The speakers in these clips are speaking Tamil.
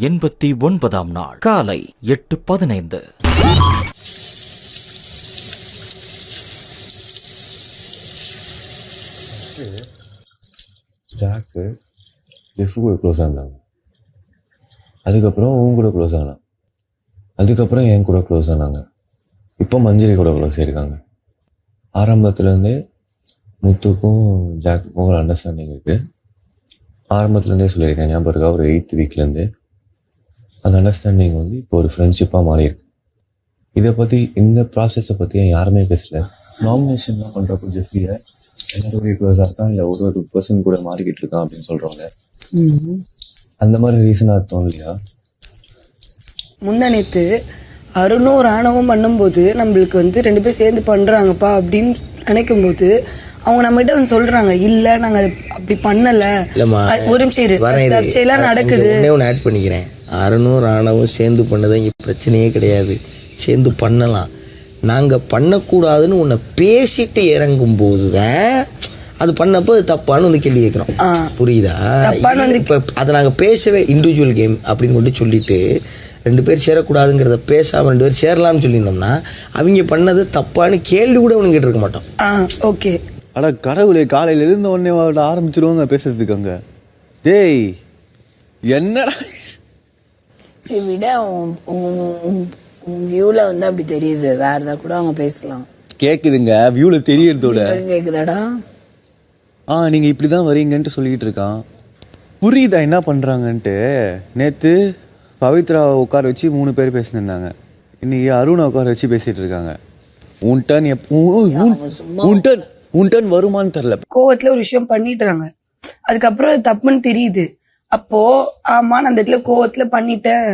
89ஆம் நாள் காலை 8:15. ஜாக்கு லெஃப்ட் கூட க்ளோஸ் ஆனாங்க, அதுக்கப்புறம் உன் கூட க்ளோஸ் ஆனான், அதுக்கப்புறம் என் கூட க்ளோஸ் ஆனாங்க, இப்போ மஞ்சரி கூட க்ளோஸ் ஆயிருக்காங்க. ஆரம்பத்துலேருந்தே முத்துக்கும் ஜாக்குக்கும் ஒரு அண்டர்ஸ்டாண்டிங் இருக்குது. ஆரம்பத்துலேருந்தே சொல்லியிருக்கேன், ஞாபகம் இருக்கா? ஒரு 8th வீக்லேருந்து அந்த அண்டர்ஸ்டாண்டிங் வந்து இப்போ ஒரு ஃப்ரெண்ட்ஷிப்பாக மாறியிருக்கு. இதை பற்றி, இந்த ப்ராசஸை பற்றி யாருமே பேசல. நாமினேஷன்லாம் பண்ணுறப்போ ஜெஃப்ரியை எல்லாருடைய க்ளோஸாக இருக்கான், இல்லை ஒரு பர்சன் கூட மாறிக்கிட்டு இருக்கான் அப்படின்னு சொல்கிறவங்க, அந்த மாதிரி ரீசனாக அர்த்தம் இல்லையா? முந்தானேத்து அருணும் ராணவும் பண்ணும்போது நம்மளுக்கு வந்து 2 பேர் சேர்ந்து பண்றாங்கப்பா அப்படின்னு நினைக்கும் போது அவங்க நம்மகிட்ட வந்து சொல்றாங்க, இல்ல நாங்க அப்படி பண்ணல. ஒரு நிமிஷம் தற்செயலா நடக்குது. ஆட் பண்ணிக்கிறேன், அருணும் ராணவும் சேர்ந்து பண்ணதான் இங்க பிரச்சனையே கிடையாது. சேர்ந்து பண்ணலாம், நாங்க பண்ணக்கூடாதுன்னு உன்னை பேசிட்டு இறங்கும் போதுதான் அது பண்ணப்போ அது தப்பான்னு வந்து கேள்வி கேட்கிறோம். புரியுதா? இப்ப அதை நாங்க பேசவே இண்டிவிஜுவல் கேம் அப்படின்னு சொல்லிட்டு 2 பேர் சேரக்கூடாதுங்கிறத பேசாம 2 பேர் சேரலாம்னு சொல்லியிருந்தோம்னா அவங்க பண்ணது தப்பான்னு கேள்வி கூட அவனுக்கு கேட்டு இருக்க மாட்டோம். ஓகே. அட கடவுளே, காலையில இருந்த உடனே ஆரம்பிச்சிருவாங்க பேசுறதுக்கு. அங்க டேய் என்னடா சரி விட, வியூல வந்து அப்படி தெரியுது, வேற ஏதாவது கூட அவங்க பேசலாம். கேக்குதுங்க, வியூல தெரியறதோட கேக்குதாடா? நீங்க இப்படிதான் வரீங்கன்ட்டு சொல்லிட்டு இருக்கான். புரியுதா என்ன பண்றாங்கன்ட்டு? நேத்து பவித்ரா உட்கார வச்சு 3 பேர் பேசினிருந்தாங்க, இன்னைக்கு அருணை உட்கார வச்சு பேசிட்டு இருக்காங்க. உன் டர்ன் வருமானு தெரியல. கோவத்துல ஒரு விஷயம் பண்ணிட்டுறாங்க, அதுக்கப்புறம் அது தப்புன்னு தெரியுது. அப்போ ஆமா நான் அந்த இடத்துல கோவத்துல பண்ணிட்டேன்,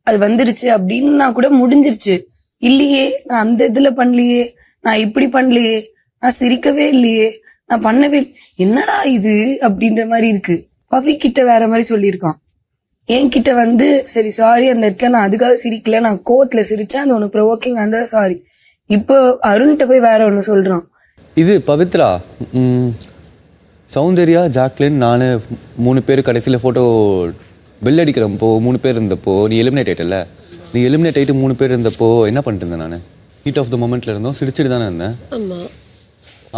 அது வந்துருச்சு அப்படின்னா கூட முடிஞ்சிருச்சு. இல்லையே நான் அந்த இதுல பண்ணலையே, நான் இப்படி பண்ணலையே, நான் சிரிக்கவே இல்லையே, நான் பண்ணவே என்னடா இது அப்படின்ற மாதிரி இருக்கு. பவி கிட்ட வேற மாதிரி சொல்லியிருக்கான், என்கிட்ட வந்து சரி சாரி அந்த இடத்துல நான் அதுக்காக சிரிக்கல, நான் கோவத்துல சிரிச்சேன், அது உனக்கு ப்ரொவோக்கிங் அந்த சாரி. இப்போ அருண்கிட்ட போய் வேற ஒண்ணு சொல்றான். இது பவித்ரா, சௌந்தர்யா, ஜாக்லின், நான் 3 பேர் கடைசியில் ஃபோட்டோ பெல் அடிக்கிறப்போ 3 பேர் இருந்தப்போ நீ எலிமினேட் ஆயிட்டல. நீ எலிமினேட் ஆகிட்டு 3 பேர் இருந்தப்போ என்ன பண்ணிட்டு இருந்தேன்? நான் ஹீட் ஆஃப் த மொமெண்ட்ல இருந்தோம், சிரிச்சுட்டு தானே இருந்தேன்.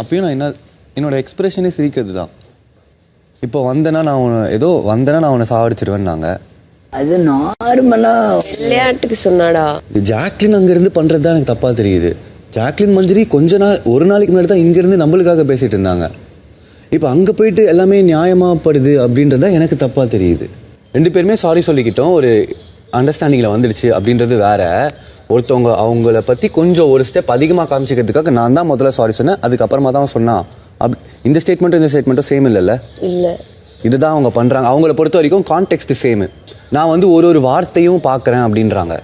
அப்பயும் நான் என்னோட எக்ஸ்பிரஷனே சிரிக்கிறது தான். இப்போ வந்தேன்னா நான் உன்னை சாவடிச்சிடுவேன்னாங்க. அது நார்மலா விளையாட்டுக்கு சொன்னாடா. ஜாக்லின் அங்கிருந்து பண்றது தான் எனக்கு தப்பா தெரியுது. ஜாக்லின் மஞ்சரி ஒரு நாளைக்கு முன்னாடி தான் இங்கிருந்து நம்மளுக்காக பேசிட்டு இருந்தாங்க. இப்போ அங்கே போயிட்டு எல்லாமே நியாயமாகப்படுது அப்படின்றத எனக்கு தப்பாக தெரியுது. 2 பேருமே சாரி சொல்லிக்கிட்டோம், ஒரு அண்டர்ஸ்டாண்டிங்கில் வந்துடுச்சு அப்படின்றது வேற. ஒருத்தவங்க அவங்கள பற்றி கொஞ்சம் ஒரு ஸ்டெப் அதிகமாக காமிச்சிக்கிறதுக்காக நான் தான் முதல்ல சாரி சொன்னேன், அதுக்கப்புறமா தான் சொன்னான். இந்த ஸ்டேட்மெண்ட்டும் சேம் இல்லைல்ல? இல்லை, இதுதான் அவங்க பண்ணுறாங்க. அவங்கள பொறுத்த வரைக்கும் கான்டெக்ட் சேமு. நான் வந்து ஒரு வார்த்தையும் பார்க்குறேன் அப்படின்றாங்க.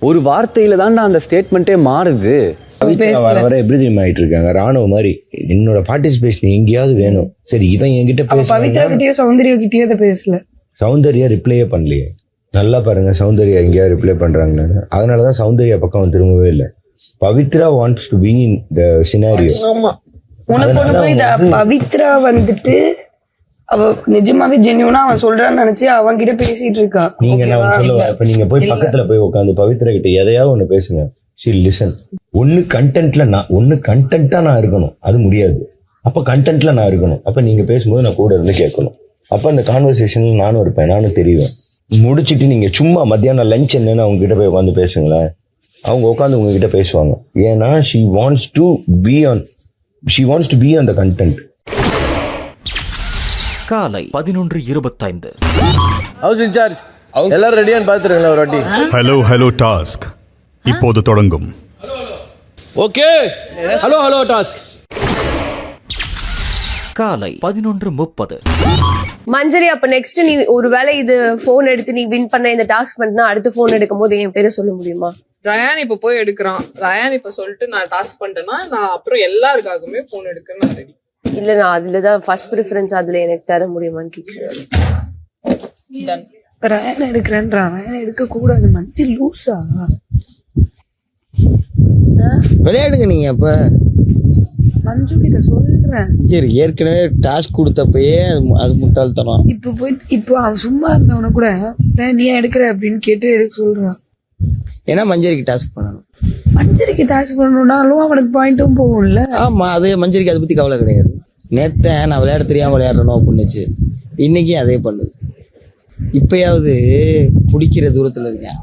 ஒரு வார்த்தையில தான் அந்த ஸ்டேட்மெண்ட்டே மாறுது. வர வர எப்படி தெரியுமா ஆயிட்டு இருக்காங்க, ராணுவ மாதிரி. என்னோட பார்ட்டிசிபேஷன் எங்கேயாவது வேணும். சரி இவன் என்கிட்ட பேசல, சௌந்தர்யா ரிப்ளையே பண்ணலையே. நல்லா பாருங்க, சௌந்தர்யா எங்கேயாவது ரிப்ளை பண்றாங்கன்னு. அதனாலதான் சௌந்தர்யா பக்கம் திரும்பவே இல்லை. Pavithra wants to be in the scenario. Pavithra வந்துட்டு அவ நிஜமாவே ஜென்யூனா அவன் சொல்றான்னு நினைச்சு அவங்க கிட்ட பேசிட்டு இருக்கா. நீங்க இப்ப நீங்க போய் பக்கத்துல போய் உட்காந்து பவித்ரா கிட்ட எதையாவது ஒண்ணு பேசுங்க. ஷீல் லிசன். ஒன்னு கண்டென்ட்டா நான் இருக்கணும், அது முடியாது. அப்ப கண்டென்ட்ல நான் இருக்கணும். அப்ப நீங்க பேசும்போது நான் கூட இருந்து கேட்கணும். அப்ப அந்த கான்வர்சேஷன்ல நானும் இருப்பேன், நானும் தெரியும். முடிச்சுட்டு நீங்க சும்மா மத்தியானம் லஞ்ச் என்னன்னு அவங்க கிட்ட போய் உட்காந்து பேசுங்களேன். அவங்க உட்காந்து உங்ககிட்ட பேசுவாங்க. ஏன்னா she wants to be on the content. காலை 11:25. ஹவுஸ் இன்சார்ஜ் எல்லாரும் ரெடியான்னு பாத்துருங்களா ஒரு வாட்டி? ஹலோ டாஸ்க் இப்போது தொடங்கும். Okay, hello task. காலை 11:30. மஞ்சரி, அப்ப நெக்ஸ்ட் நீ ஒருவேளை இது போன் எடுத்து நீ வின் பண்ண இந்த டாஸ்க் பண்ணா அடுத்த போன் எடுக்கும் போது என் பேரை சொல்ல முடியுமா? ரயான் இப்ப போய் எடுக்கிறான். ரயான் இப்ப சொல்லிட்டு நான் டாஸ்க் பண்ணிட்டேன்னா நான் அப்புறம் எல்லாருக்காகவுமே போன் எடுக்க நான் ரெடி. இல்ல, நான் அதுலதான் ஃபர்ஸ்ட் ப்ரிஃபரன்ஸ், அதுல எனக்கு தர முடியுமான்னு கேக்குறேன். ரயான் எடுக்கிறேன்றான். ரயான் எடுக்க கூடாது. மஞ்சள் லூசா விளையாடுங்க நீங்க. அப்ப மஞ்சு கிட்ட சொல்றேன். சரி, ஏற்கனவே டாஸ்க் கொடுத்தப்பயே அது முட்டாள்தனம். இப்போ அவன் சும்மா இருந்தவன கூட நீ எடுக்கிற அப்படின்னு கேட்டு எடுக்க சொல்றான். ஏன்னா மஞ்சரிக்கு டாஸ்க் பண்ணணும். மஞ்சரிக்கு டாஸ்க் பண்ணணும்னாலும் அவனுக்கு பாயிண்ட்டும் போகும்ல. ஆமா, அது மஞ்சரிக்கு அதை பத்தி கவலை கிடையாது. நேத்த நான் விளையாட தெரியாம விளையாடணும் அப்படின்னுச்சு, இன்னைக்கு அதே பண்ணுது. இப்பயாவது பிடிக்கிற தூரத்துல இருக்கேன்,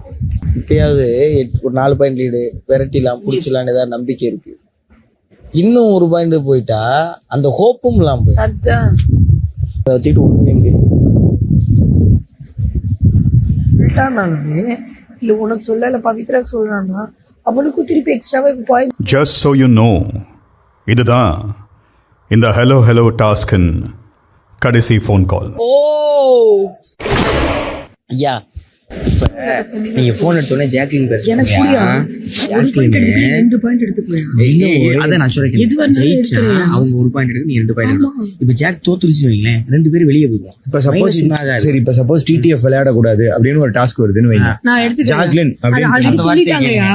இப்பயாவது ஒரு 4 பாயிண்ட் லீடு விரட்டிலாம் பிடிச்சலான்னு ஏதாவது நம்பிக்கை இருக்கு. இன்னும் 1 பாயிண்ட் போயிட்டா அந்த ஹோப்பும் இல்லாம போய் அதை வச்சுக்கிட்டு ஒண்ணுமே முடியும். விட்டானாலுமே இல்ல உனக்கு சொல்லல பவித்ராக்கு சொல்றான்னா அவனுக்கும் திருப்பி எக்ஸ்ட்ராவா point. Just so you know, இதுதான் இந்த ஹலோ ஹலோ டாஸ்கின் கடைசி ஃபோன் கால். ஓ ஐயா, இப்ப நீங்க போன் எடுத்தோடனே ஜாக்லின் பேர் எனக்கு புரியா? 2 பாயிண்ட் எடுத்துக்கோயா? அதான் நான் சொல்றேன், ஜெயிச்சா அவங்க 1 பாயிண்ட் எடுக்க, நீ 2 பாயிண்ட் எடுக்கணும். இப்ப ஜாக் தோத்துருச்சுன்னு வைங்களேன், 2 பேரும் வெளியே போயிடுவோம். இப்ப சப்போஸ் சரி, இப்ப சப்போஸ் டிடிஎஃப் விளையாடக்கூடாது அப்படின்னு ஒரு டாஸ்க் வருதுன்னு வைங்க, நான் எடுத்துக்கிறேன். ஜாக்லின் ஆல்ரெடி சொல்லிட்டாங்கயா,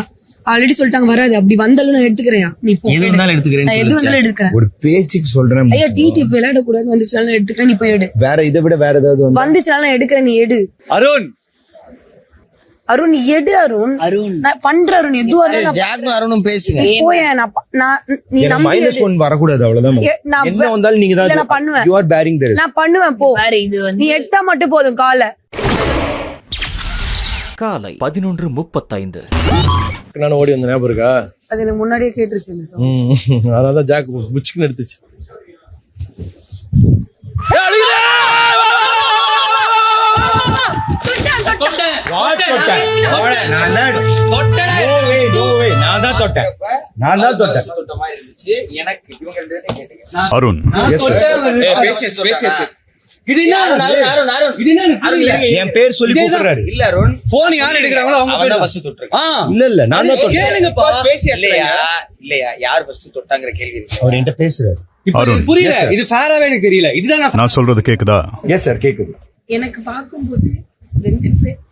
ஆல்ரெடி சொல்லிட்டாங்க வராது. அப்படி வந்தாலும் நான் எடுத்துக்கிறேன். நீ போ, எது வந்தாலும் எடுத்துக்கிறேன். நான் எது வந்தாலும் எடுக்கிறேன். ஒரு பேச்சுக்கு சொல்றேன். ஐயா டிடிஎஃப் விளையாட கூடாது, வந்துச்சுனாலும் எடுத்துக்கிறேன். நீ போய் எடு. வேற இதை விட வேற ஏதாவது வந்துச்சுனாலும் எடுக்கிறேன், நீ எடு. அருண் நீ எடு. அருண் நான் பண்ற அருண் எதுவா இருந்தாலும் ஜாக்கும் அருணும் பேசுங்க. போயா. நீ நம்பி -1 வரக்கூடாது, அவ்வளவுதான். என்ன வந்தாலும் நீங்க தான் நான் பண்ணுவேன். you are bearing this. நான் பண்ணுவேன். போ, நீ எடுத்தா மட்டும் போதும். காலை 11:35. நான் ஓடி வந்த ஞாபகம் இருக்கா? அது எனக்கு முன்னாடியே கேட்டுருச்சு. அதனாலதான் ஜாக் முச்சுக்குன்னு எடுத்துச்சு. அருண், என் பேர் சொல்லி கூப்பிடுறாரு. இல்ல அருண், போன் யார் எடுக்கறாங்களோ அவங்க பேர் ஃபர்ஸ்ட் தொட்டுறாங்க. இல்ல நான் தான் தொட்டேன். கேளுங்கப்பா, இல்லையா யார் ஃபர்ஸ்ட் தொட்டாங்கற கேள்வி இருக்கு. அவர் என்கிட்ட பேசுறாரு. அருண் புரியல, இது ஃபேராவே எனக்கு தெரியல. இதுதான் நான் சொல்றது கேக்குதா? எஸ் சார், கேக்குது. எனக்கு பாக்கும்போது 2 பேர்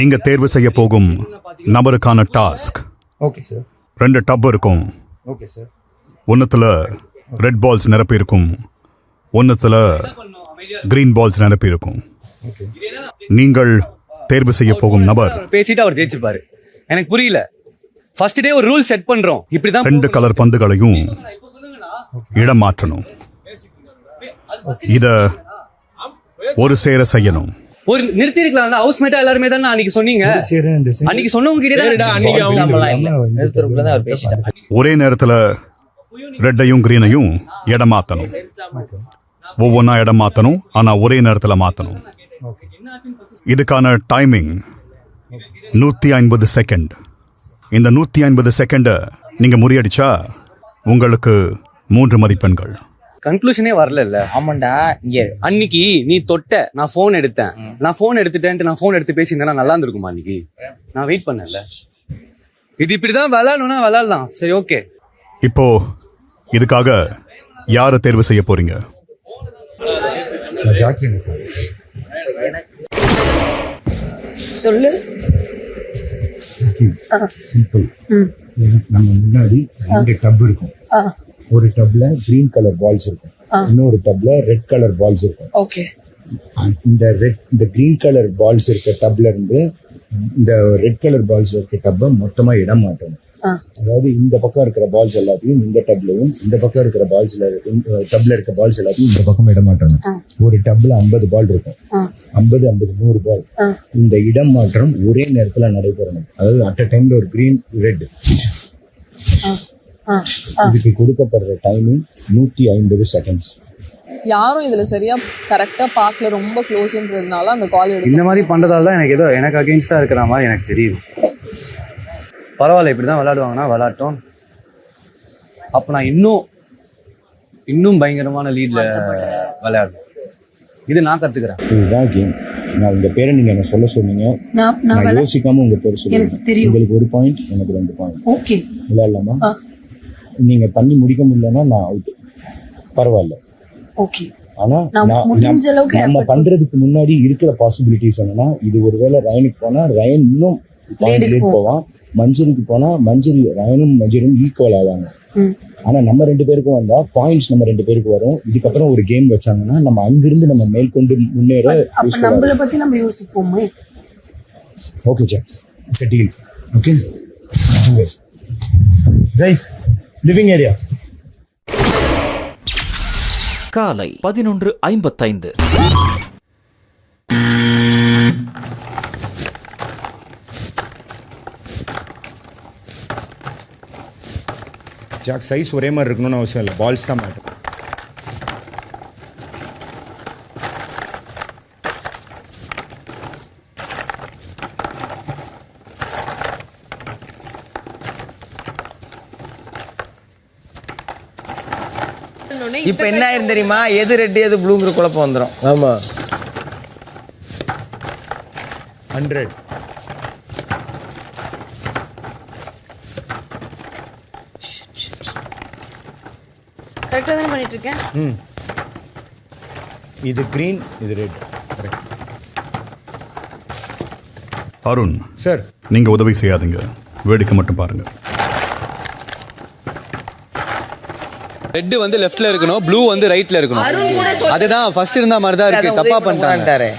நீங்க தேர்வு செய்ய போகும் நபருக்கான டாஸ்க். Okay sir. 2 டப் இருக்கும். Okay sir. ஒன்னுத்துல ரெட் பால்ஸ் நிரப்பி இருக்கும், ஒன்னுத்துல கிரீன் பால்ஸ் நிரப்பி இருக்கும். நீங்கள் தேர்வு செய்ய போகும் நபர் பேசிட்டு அவர் ஜெயிச்சிருப்பாரு. எனக்கு புரியல. ஃபர்ஸ்ட் டே ஒரு ரூல் செட் பண்றோம், இப்படிதான் 2 கலர் பந்துகளையும் இடம் மாற்றணும். இத ஒரு சேர செய்யணும். ஒரு நிறுத்தி இருக்கலாம். ஹவுஸ் மேட்டா எல்லாருமே தான் அன்னைக்கு சொன்னீங்க. அன்னைக்கு சொன்னவங்க கிட்டே தான் அவர் பேசிட்டார். ஒரே நேரத்துல ரெட்டையும் கிரீனையும் இடம் மாத்தணும். ஒவ்வொன்னா இடம் மாத்தணும், ஆனா ஒரே நேரத்துல மாத்தணும். இதுக்கான டைமிங் 150 செகண்ட். இந்த 150 செகண்ட் நீங்க முறியடிச்சா உங்களுக்கு 3 மதிப்பெண்கள். கன்க்ளூஷனே வரல. இல்ல ஆமாண்டா, இங்க அன்னைக்கு நீ தொட்ட, நான் போன் எடுத்தேன். நான் போன் எடுத்துட்டேன்ட்டு நான் போன் எடுத்து பேசியிருந்தேன்னா நல்லா இருந்திருக்குமா? அன்னைக்கு நான் வெயிட் பண்ணல. இது இப்படிதான் விளையாடணும்னா விளையாடலாம். சரி, ஓகே. இப்போ இதுக்காக யாரை தேர்வு செய்ய போறீங்க? சொல்லு. நம்ம முன்னாடி 2 டப் இருக்கும். ஒரு டப்ல கிரீன் கலர் பால்ஸ் இருக்கும், இன்னொரு டப்ல ரெட் கலர் பால்ஸ் இருக்கும். ஓகே. இந்த கிரீன் கலர் பால்ஸ் இருக்க டப்ல இருந்து இந்த ரெட் கலர் பால்ஸ் இருக்க டப்பை மொத்தமா இடம் மாட்டணும். அதாவது இந்த பக்கம் இருக்கிற பால்ஸ் எல்லாத்தையும் இந்த டப்லயும், இந்த பக்கம் இருக்கிற டப்ல இருக்க பால்ஸ் எல்லாத்தையும் இந்த பக்கம் இடம் மாட்டணும். ஒரு டப்ல 50 பால் இருக்கும், 50 100 பால். இந்த இடம் மாற்றம் ஒரே நேரத்துல நடைபெறணும். அதாவது அட் அ டைம்ல ஒரு கிரீன் ரெட். இதுக்கு கொடுக்கப்படுற டைமிங் 150 செகண்ட்ஸ். யாரும் இதுல சரியா கரெக்டா பார்க்கல, ரொம்ப க்ளோஸ்ன்றதுனால அந்த கால் எடுக்க. இந்த மாதிரி பண்றதால தான் எனக்கு ஏதோ எனக்கு அகைன்ஸ்டா இருக்கிற மாதிரி எனக்கு தெரியுது. பரவாயில்ல, இப்படிதான் விளையாடுவாங்கன்னா விளையாட்டும். அப்ப நான் இன்னும் பயங்கரமான லீட்ல விளையாடுவேன். இது நான் கத்துக்கிறேன். இதுதான் கேம். நான் உங்க பேரை நீங்க என்ன சொல்ல சொன்னீங்க, நான் யோசிக்காம உங்க பேர் சொல்லுங்க. உங்களுக்கு 1 பாயிண்ட், எனக்கு 2 பாயிண்ட். ஓகே, விளையாடலாமா? நீங்க பண்ணி முடிக்க முடியலன்னா நான் அவுட். பரவாயில்ல. ஓகே. ஆனா நம்ம பண்றதுக்கு முன்னாடி இருக்கிற பாசிபிலிட்டிஸ் என்னன்னா, இது ஒருவேளை ரயனுக்கு போனா ரயன் இன்னும் Lady போவான். மஞ்சரிக்கு போனா ரயனும் மஞ்சரியும் ஈக்குவல் ஆவாங்க. ஆனா நம்ம 2 பேருக்கும் வந்தா பாயிண்ட்ஸ் நம்ம 2 பேருக்கு வரும். இதுக்கப்புறம் ஒரு கேம் வச்சாங்கன்னா நம்ம அங்கிருந்து நம்ம மேற்கொண்டு முன்னேற. நம்மள பத்தி நம்ம யோசிப்போமே. Okay Jack, deal. Okay guys, living area. காலை 11:55. ஜாக், சைஸ் ஒரே மாதிரி இருக்கணும்னு அவசியம் இல்லை, பால்ஸ் தான் மேட்டர். இப்ப என்ன ஆயிரும் தெரியுமா, எது ரெட் எது ப்ளூங்கிற குழப்பம் வந்துடும். ஆமா 100. கரெக்டா தான பண்ணிட்டு இருக்கேன். இது கிரீன், இது ரெட். கரெக்ட். அருண் சார், நீங்க உதவி செய்யாதீங்க, வேடிக்கை மட்டும் பாருங்க. ரெட் வந்து லெஃப்ட்ல இருக்கணும், ப்ளூ வந்து ரைட்ல இருக்கணும். அதுதான் ஃபர்ஸ்ட் இருந்த மாதிரி தான் இருக்கு. தப்பா பண்ணிட்டாரு.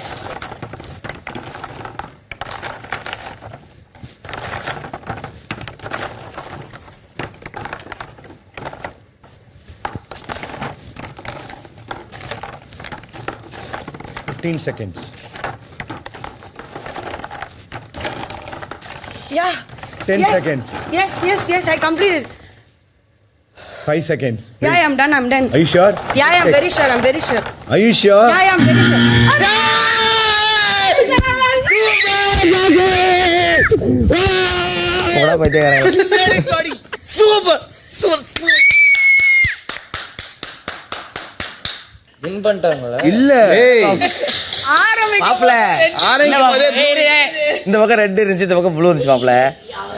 seconds. Yeah. 10 seconds. Yes, I completed. 5 seconds. Yeah, I'm done. Are you sure? Yeah, I'm very sure. Are you sure? Yeah, I'm very sure. Super super. Win பண்ணிட்டாங்களா? இல்ல மாப்ள, இந்த பக்கம் ரெட் இருந்துச்சு, இந்த பக்கம் ப்ளூ இருந்துச்சு. மாப்ள,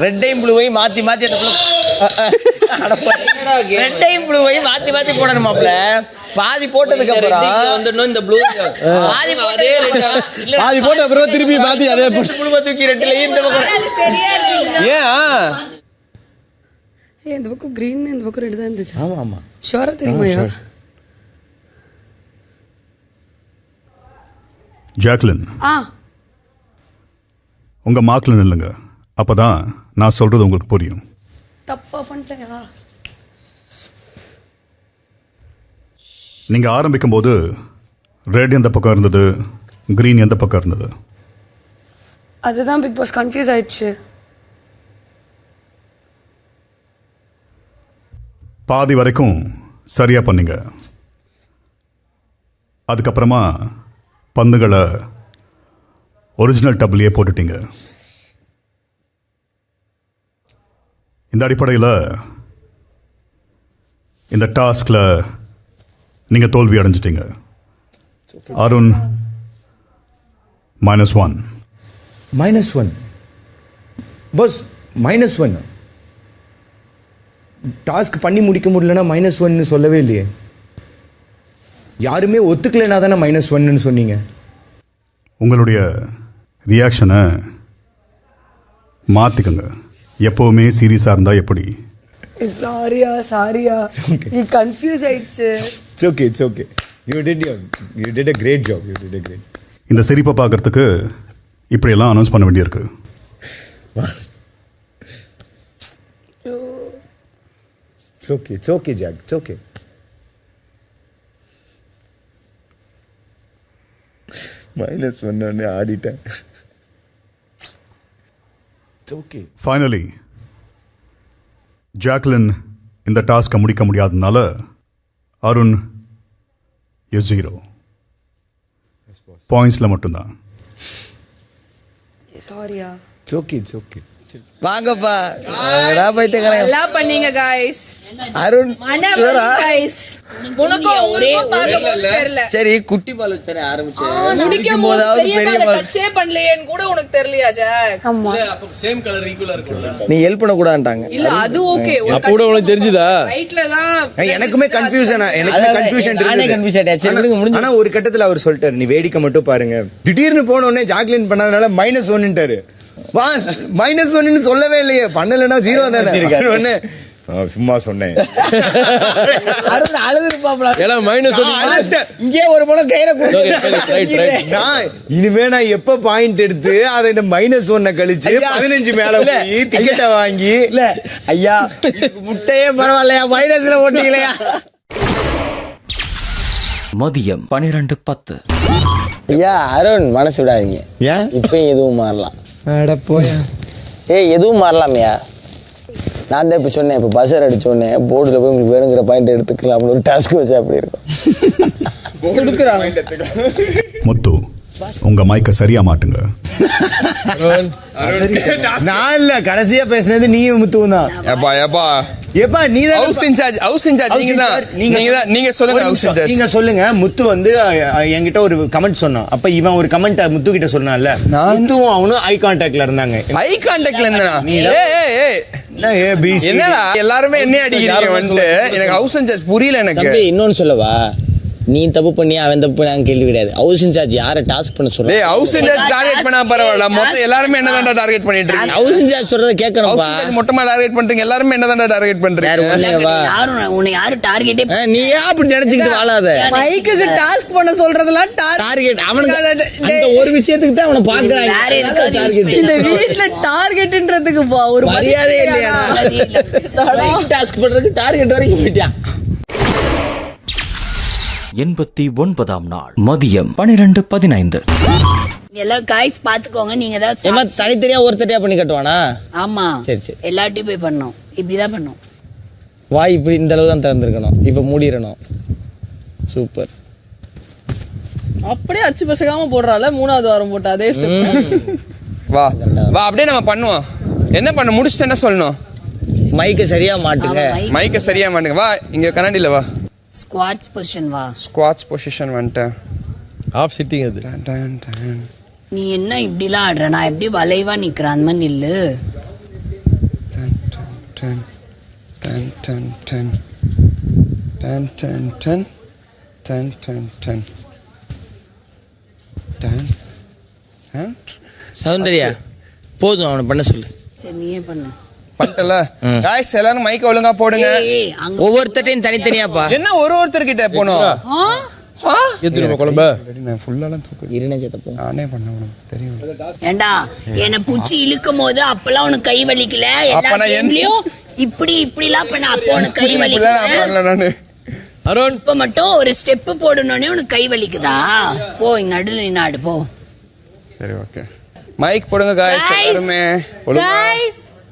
ரெட்டையும் ப்ளூவையும் மாத்தி மாத்தி அந்த ரெட்டையும் ப்ளூவையும் மாத்தி மாத்தி போடணும். மாப்ள, பாதி போட்டதுக்கு அப்புறம் இந்த ப்ளூ பாதி போட்ட அப்புறம் திருப்பி பாதி அதே போட்டு ப்ளூவை தூக்கி ரெட்லயே இந்த பக்கம். ஏன் இந்த பக்கம் கிரீன், இந்த பக்கம் ரெட் தான் இருந்துச்சு. ஆமா. ஷூரா தெரியுமா? ஜாக்லின், உங்க மார்க்ல நில்லுங்க, அப்பதான் நான் சொல்றது உங்களுக்கு புரியும். தப்பா பண்ணிட்டேயா? நீங்க ஆரம்பிக்கும் போது ரெட் எந்த பக்கம் இருந்தது, கிரீன் எந்த பக்கம் இருந்தது? அதுதான் பிக் பாஸ் கன்ஃபியூஸ் ஆயிடுச்சு. பாதி வரைக்கும் சரியா பண்ணீங்க. அதுக்கப்புறமா பந்துகளை ஒரிஜினல் டபுள்லேயே போட்டுட்டீங்க. இந்த அடிப்படையில் இந்த டாஸ்கில் நீங்கள் தோல்வி அடைஞ்சிட்டீங்க. அருண் -1. -1 பாஸ், -1 டாஸ்க் பண்ணி முடிக்க முடியலன்னா -1 சொல்லவே இல்லையே. யாருமே ஒத்துக்கலைனா தானே -1 சொன்னீங்க. உங்களுடைய ரியாக்ஷனை மாற்றிக்கங்க. எப்போவுமே சீரியஸாக இருந்தால் எப்படி? சாரியா நீ கன்ஃபியூஸ் ஆயிடுச்சு. It's okay. You did a great job. இந்த சிரிப்பை பார்க்கறதுக்கு இப்படியெல்லாம் அனௌன்ஸ் பண்ண வேண்டியிருக்கு. It's okay, Jack. It's okay. -1 ஆடிட்டேன். It's okay. Finally Jacqueline இந்த டாஸ்கை முடிக்க முடியாததுனால அருண் யூ 0 பாயிண்ட்ஸில் மட்டும்தான். சாரியா. It's okay. வாங்கப்பா, நல்லா பண்ணீங்க गाइस. அருண் சரி, குட்டி பால் தர ஆரம்பிச்சு முடிக்கும் போதாவது பெரிய பால் டச்சே பண்ணலையேன்னு கூட உனக்கு தெரியலையா ஜாக்? அப்ப சேம் கலர் ஈக்குவலா இருக்கும். நீ ஹெல்ப் பண்ண கூடாதுட்டாங்க. இல்ல அது ஓகே. அப்ப கூட உனக்கு தெரிஞ்சதா? ரைட்ல தான் எனக்குமே கன்ஃபியூஷன் இருந்துச்சு. ஆனா ஒரு கட்டத்துல அவர் சொல்லிட்டாரு, நீ வேடிக்கை மட்டும் பாருங்க. திடீர்னு போன உடனே ஜாக்லின் பண்ணதுனால -1ன்ட்டாரு. பாஸ் -1 சொல்லவே இல்லையே. பண்ணலைன்னா 0 தானே. ஒண்ணு சும்மா சொன்னேன். இங்கே ஒரு படம் கையில நான் இனிமே நான் எப்ப பாயிண்ட் எடுத்து அதை இந்த -1 கழிச்சு 15 மேல போய் டிக்கெட்டை வாங்கி இல்ல ஐயா முட்டையே பரவாயில்லையா மைனஸ்ல ஓட்டிக்கலையா. மதியம் 12:10. ஐயா அருண் மனசு விடாதீங்க. ஏன் இப்பயும் எதுவும் மாறலாம். அட போயா. எதுவும் மாறலாமையா. நான் தான் இப்போ சொன்னேன், இப்போ பஸ்ஸர் அடிச்சோடனே போர்டில் போய் உங்களுக்கு வேணுங்கிற பாயிண்ட் எடுத்துக்கலாம் அப்படின்னு ஒரு டாஸ்க் வச்சா அப்படி இருக்கும். முத்து உங்க மைக்க சரியா மாட்டுங்க. நான் இல்ல கடைசியா பேசினது நீயும் முத்துவும் தான். எப்பா நீ தான் ஹவுஸ் இன்சார்ஜ். நீங்க சொல்லுங்க ஹவுஸ் இன்சார்ஜ். நீங்க சொல்லுங்க. முத்து வந்து என்கிட்ட ஒரு கமெண்ட் சொன்னான். அப்ப இவன் ஒரு கமெண்ட் முத்து கிட்ட சொன்னான்ல. முத்துவும் அவனும் ஐ கான்டாக்ட்ல இருந்தாங்க. ஐ கான்டாக்ட்ல என்னடா? என்னடா எல்லாருமே என்ன அடிக்கிறீங்க வந்துட்டு? எனக்கு ஹவுஸ் இன்சார்ஜ் புரியல எனக்கு. இன்னொன்னு சொல்லவா, நீ தப்பு பண்ணி அவன் தப்பு பண்ணி கேள்வி கிடையாது. ஹவுஸ் இன்சார்ஜ் யாரை டாஸ்க் பண்ண சொல்ற? ஹவுஸ் இன்சார்ஜ் டார்கெட் பண்ணா பரவாயில்ல. மொத்தம் எல்லாருமே என்னதான் டார்கெட் பண்ணிட்டு இருக்கீங்க? ஹவுஸ் இன்சார்ஜ் சொல்றத கேட்கணும்பா. மொத்தமா டார்கெட் பண்றீங்க. எல்லாருமே என்னதான் டார்கெட் பண்றீங்க? யாரும் டார்கெட்டே நீ ஏன் அப்படி நினைச்சுக்கிட்டு வாழாத. மைக்குக்கு டாஸ்க் பண்ண சொல்றதெல்லாம் டார்கெட் அவனுக்கு அந்த ஒரு விஷயத்துக்கு தான் அவனை பாக்குறாங்க. இந்த வீட்ல டார்கெட்ன்றதுக்கு ஒரு மரியாதை இல்லையா? டாஸ்க் பண்றதுக்கு டார்கெட் வரைக்கும் போயிட்டான். 89ஆம் நாள் மதியம் 12:15. எல்லாரும் காய்ஸ் பாத்துக்கோங்க. நீங்க ஏதாவது தனித்தனியா ஒருத்தரையா பண்ணி கட்டுவானா? ஆமா சரி சரி. எல்லார்ட்டையும் போய் பண்ணோம். இப்படிதான் பண்ணோம். வாய் இப்படி இந்த அளவு தான் திறந்துருக்கணும். இப்ப மூடிடணும். சூப்பர். அப்படியே அச்சு பசகாம போடுறால 3வது வாரம் போட்ட அதே ஸ்டெப். வா வா அப்படியே நம்ம பண்ணுவோம். என்ன பண்ண முடிச்சிட்டு என்ன சொல்லணும்? மைக்க சரியா மாட்டுங்க. மைக்க சரியா மாட்டுங்க. வா இங்க கண்ணாடியில வா. ஸ்குவாட்ஸ் பொசிஷன் வா. ஸ்குவாட்ஸ் பொசிஷன் வந்துட்டு ஆஃப் சிட்டிங் அது. நீ என்ன இப்படிலாம் ஆடுற? நான் எப்படி வளைவா நிக்கிறேன் அந்த மாதிரி நில்லு. சௌந்தர்யா போதும் அவனை பண்ண சொல்லு. சரி நீயே பண்ணு. பட்டல गाइस எல்லாரும் மைக்க ஒழுங்கா போடுங்க. ஒவ்வொருத்தரையும் தனித்தனியாப்பா. என்ன ஒருத்தர்கிட்ட போணும்? எதுக்கு குழம்பு நான் ஃபுல்லாலாம் தூக்கு இருனே சேத்தப்போ நானே பண்ணேன் தெரியும். ஏண்டா என்ன பூச்சி இழுக்கும் போது அப்பலாம் உனக்கு கை வலிக்கல? எல்லாத்தையும் இப்படி இப்படிலாம் பண்ண அப்போ உனக்கு கை வலிக்கல? நானு அருண் இப்ப மட்டும் ஒரு ஸ்டெப் போடணும்னே உனக்கு கை வலிக்குதா? போ நடுல நின்னாடு போ. சரி ஓகே. மைக் போடுங்க गाइस எல்லாரும் ஒழுங்கா.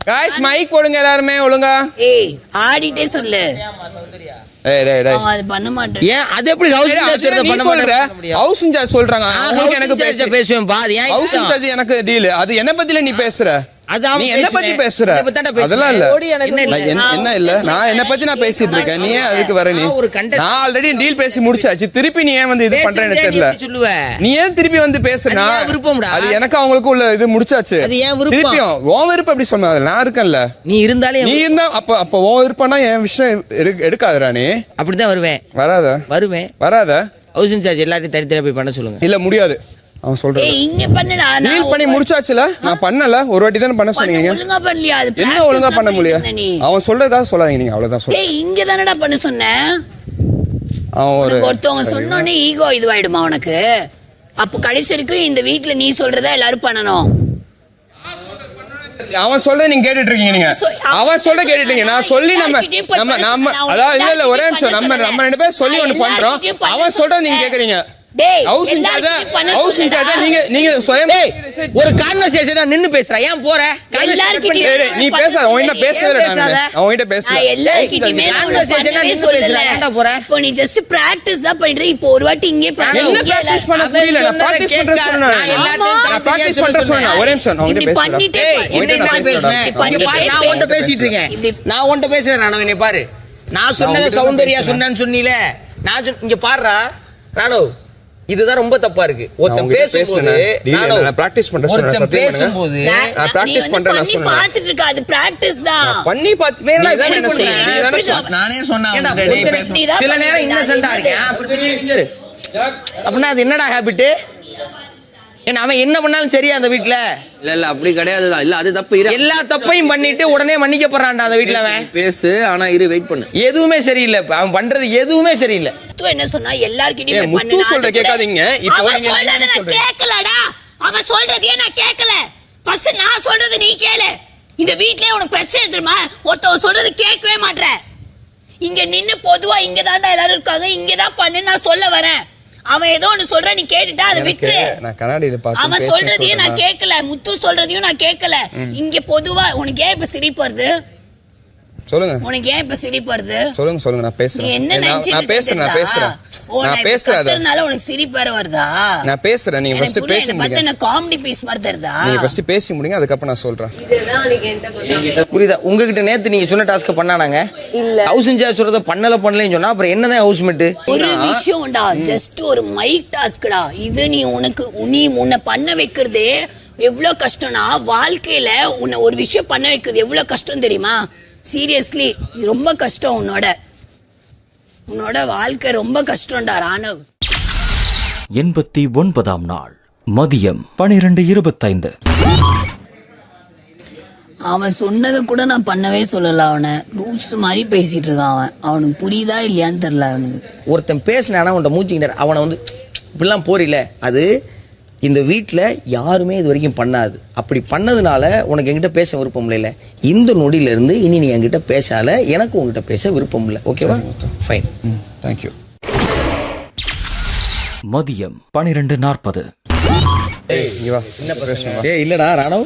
गाइस மைக் போடுங்க எல்லாரும் ஒழுங்கா. ஏய் ஆடிட்டே சொல்லு. அது பண்ண மாட்டேன். ஏன் அது எப்படி ஹவுஸ் இன்சார்ஜ் பண்ண மாட்டேன்? ஹவுஸ் இன்சார்ஜ் சொல்றாங்க. எனக்கு பேசுவேன் பா. அது ஏன் ஹவுஸ் இன்சார்ஜ் எனக்கு டீல். அது என்ன பத்தில நீ பேசுற? நீ என்ன பத்தி பேசுற? அதெல்லாம் இல்ல. என்ன இல்ல நான் என்ன பத்தி நான் பேசிட்டு இருக்கேன். நீ அதுக்கு வர நீ நான் ஆல்ரெடி டீல் பேசி முடிச்சாச்சு. திருப்பி நீ ஏன் வந்து இது பண்றேன்னு தெரியல. நீ ஏன் திருப்பி வந்து பேசுறா? அது எனக்கு அவங்களுக்கு உள்ள இது முடிச்சாச்சு. திருப்பியும் உன் விருப்பம் எப்படி சொன்ன? நான் இருக்கேன்ல. நீ இருந்தாலே நீ இருந்தா அப்ப உன் விருப்பம்னா என் விஷயம் எடுக்காதடா. நீ அப்படிதான் வருவேன். வராத ஹவுஸ் இன்சார்ஜ் எல்லாத்தையும் தனித்தனியா போய் பண்ண சொல்லுங்க. இல்ல முடியாது. அவன் சொல்றான் இங்க பண்ணுடா. டீல் பண்ணி முடிச்சாச்சுல. நான் பண்ணல. ஒரு வாட்டி தான பண்ண சொன்னீங்க. ஒழுங்கா பண்ணலையா? அது என்ன ஒழுங்கா பண்ண முடியல? அவன் சொல்றதா சொல்லாதீங்க. நீங்க அவ்வளவுதான் சொல்லுங்க. டேய் இங்க தானடா பண்ண சொன்னேன். அவன் ஒருத்தவங்க சொன்னோனே ஈகோ இதுவாயிடுமா உனக்கு? அப்ப கடைசி வரைக்கும் இந்த வீட்ல நீ சொல்றதா எல்லாரும் பண்ணணும். அவன் சொல்றத நீங்க கேட்டுட்டு இருக்கீங்க. நீங்க அவன் சொல்ற கேட்டுட்டீங்க. நான் சொல்லி நம்ம அதாவது இல்ல ஒரே நிமிஷம். நம்ம ரெண்டு பேரும் சொல்லி ஒண்ணு பண்றோம். அவன் சொல்றத நீங்க கேக்குறீங்க. ஹவுஸ் இன்சார்ஜ் நீங்க சுயம் ஒரு கான்வர்சேஷனா நின்னு பேசுற. ஏன் போற? நீ பேசாத. அவன்கிட்ட பேசவே இல்ல. அவன்கிட்ட பேசல. எல்லார்கிட்டயுமே கான்வர்சேஷனா நின்னு பேசுற. ஏன்டா போற? இப்போ நீ ஜஸ்ட் பிராக்டீஸ் தான் பண்ற. இப்போ ஒரு வாட்டி இங்கே என்ன பிராக்டீஸ் பண்ண புரியல. நான் பிராக்டீஸ் பண்ற சொன்னேன். நான் பிராக்டீஸ் பண்ற சொன்னேன். ஒரே நிமிஷம். அவன்கிட்ட பேசல. என்ன பேசுறேன்? இங்க பாரு நான் உன்கிட்ட பேசிட்டு இருக்கேன். நான் உன்கிட்ட பேசுறேன். ராணவ நீ பாரு. நான் சொன்னத சௌந்தர்யா சொன்னான்னு சொன்னீல. நான் இங்க பாருடா ராணவ். இதுதான் ரொம்ப தப்பா இருக்கு. ஒருத்தன் பேசும்போது நான் பிராக்டீஸ் பண்றேன். ஒருத்தன் பேசும்போது நான் பிராக்டீஸ் பண்றேன். நான் சொன்னேன். பாத்துட்டு இருக்க. அது பிராக்டீஸ் தான். பண்ணி பாத்து வேற என்ன சொல்றீங்க? நானே சொன்னேன். சில நேரம் இன்னசென்ட்டா இருக்கேன். அப்படினா அது என்னடா ஹாபிட்? ஏன்னா அவன் என்ன பண்ணாலும் சரியா அந்த வீட்டுல? இல்ல அப்படி கிடையாதுதான். இல்ல அது தப்பு. எல்லா தப்பையும் பண்ணிட்டு உடனே மன்னிக்கப்படுறான்டா அந்த வீட்டுல. அவன் பேசு, ஆனா வெயிட் பண்ணு. எதுவுமே சரியில்லை, அவன் பண்றது எதுவுமே சரியில்லை. என்ன சொன்னா எல்லார்கிட்டயும் முத்து சொல்ற கேட்காதீங்க. இப்போ கேட்கலடா, அவன் சொல்றதையே நான் கேட்கல. ஃபர்ஸ்ட் நான் சொல்றது நீ கேளு. இந்த வீட்லயே உனக்கு பிரச்சனை தெரியுமா? ஒருத்தவங்க சொல்றது கேட்கவே மாட்ற. இங்க நின்னு பொதுவா இங்கதான்டா எல்லாரும் இருக்காங்க, இங்கதான் பண்ணு நான் சொல்ல வரேன். அவன் ஏதோ ஒண்ணு சொல்ற, நீ கேட்டுட்டா அதை விட்டுரு. அவன் சொல்றதையும் நான் கேட்கல, முத்து சொல்றதையும் நான் கேட்கல. இங்க பொதுவா உனக்கு ஏன் இப்ப சிரிப்பு வருது? சொல்லுங்க. உனக்கு ஏன் இப்ப சிரிப்பு வருது? சொல்லுங்க. நான் பேசுறேன். என்ன நான் பேசுறேன். உனக்கு சிரிப்பு வர வருதா? நான் பேசுறேன். நீங்க ஃபர்ஸ்ட் பேசி முடிங்க. என்ன காமெடி பீஸ் மாதிரி தெரியுதா? நீங்க ஃபர்ஸ்ட் பேசி முடிங்க, அதுக்கப்புறம் நான் சொல்றேன். புரியுதா? உங்ககிட்ட நேத்து நீங்க சொன்ன டாஸ்க் பண்ணானாங்க இல்ல? ஹவுஸ் இன்சார்ஜ் சொல்றத பண்ணலன்னு சொன்னா அப்புறம் என்னதான் ஹவுஸ்மேட்? ஒரு விஷயம்டா, ஜஸ்ட் ஒரு மைக் டாஸ்க்டா இது. நீ உன்னை பண்ண வைக்கிறதே எவ்வளவு கஷ்டம்னா, வாழ்க்கையில உன்னை ஒரு விஷயம் பண்ண வைக்கிறது எவ்வளவு கஷ்டம் தெரியுமா? சீரியஸ்லி ரொம்ப கஷ்டம். உன்னோட வாழ்க்கை ரொம்ப கஷ்டம்டா ராணவ். 89ஆம் நாள் மதியம் 12:25. அவன் சொன்னதை கூட நான் பண்ணவே சொல்லல. அவனை ரூல்ஸ் மாதிரி பேசிட்டு இருக்கான். அவனுக்கு புரியுதா இல்லையான்னு தெரியல. அவனுக்கு ஒருத்தன் பேசினானா உன்ட்ட மூச்சிக்கிட்டார். அவனை வந்து இப்படிலாம் போறில்ல, அது இந்த வீட்டில் யாருமே இது வரைக்கும் பண்ணாது. அப்படி பண்ணதுனால உனக்கு என்கிட்ட பேச விருப்பம் இல்லை. இந்த நொடியிலேருந்து இனி நீ என்கிட்ட பேசால, எனக்கு உங்ககிட்ட பேச விருப்பம் இல்லை. ஓகேவா? ஃபைன். தேங்க்யூ. மதியம் 12:40. இல்லடா ராணவ்,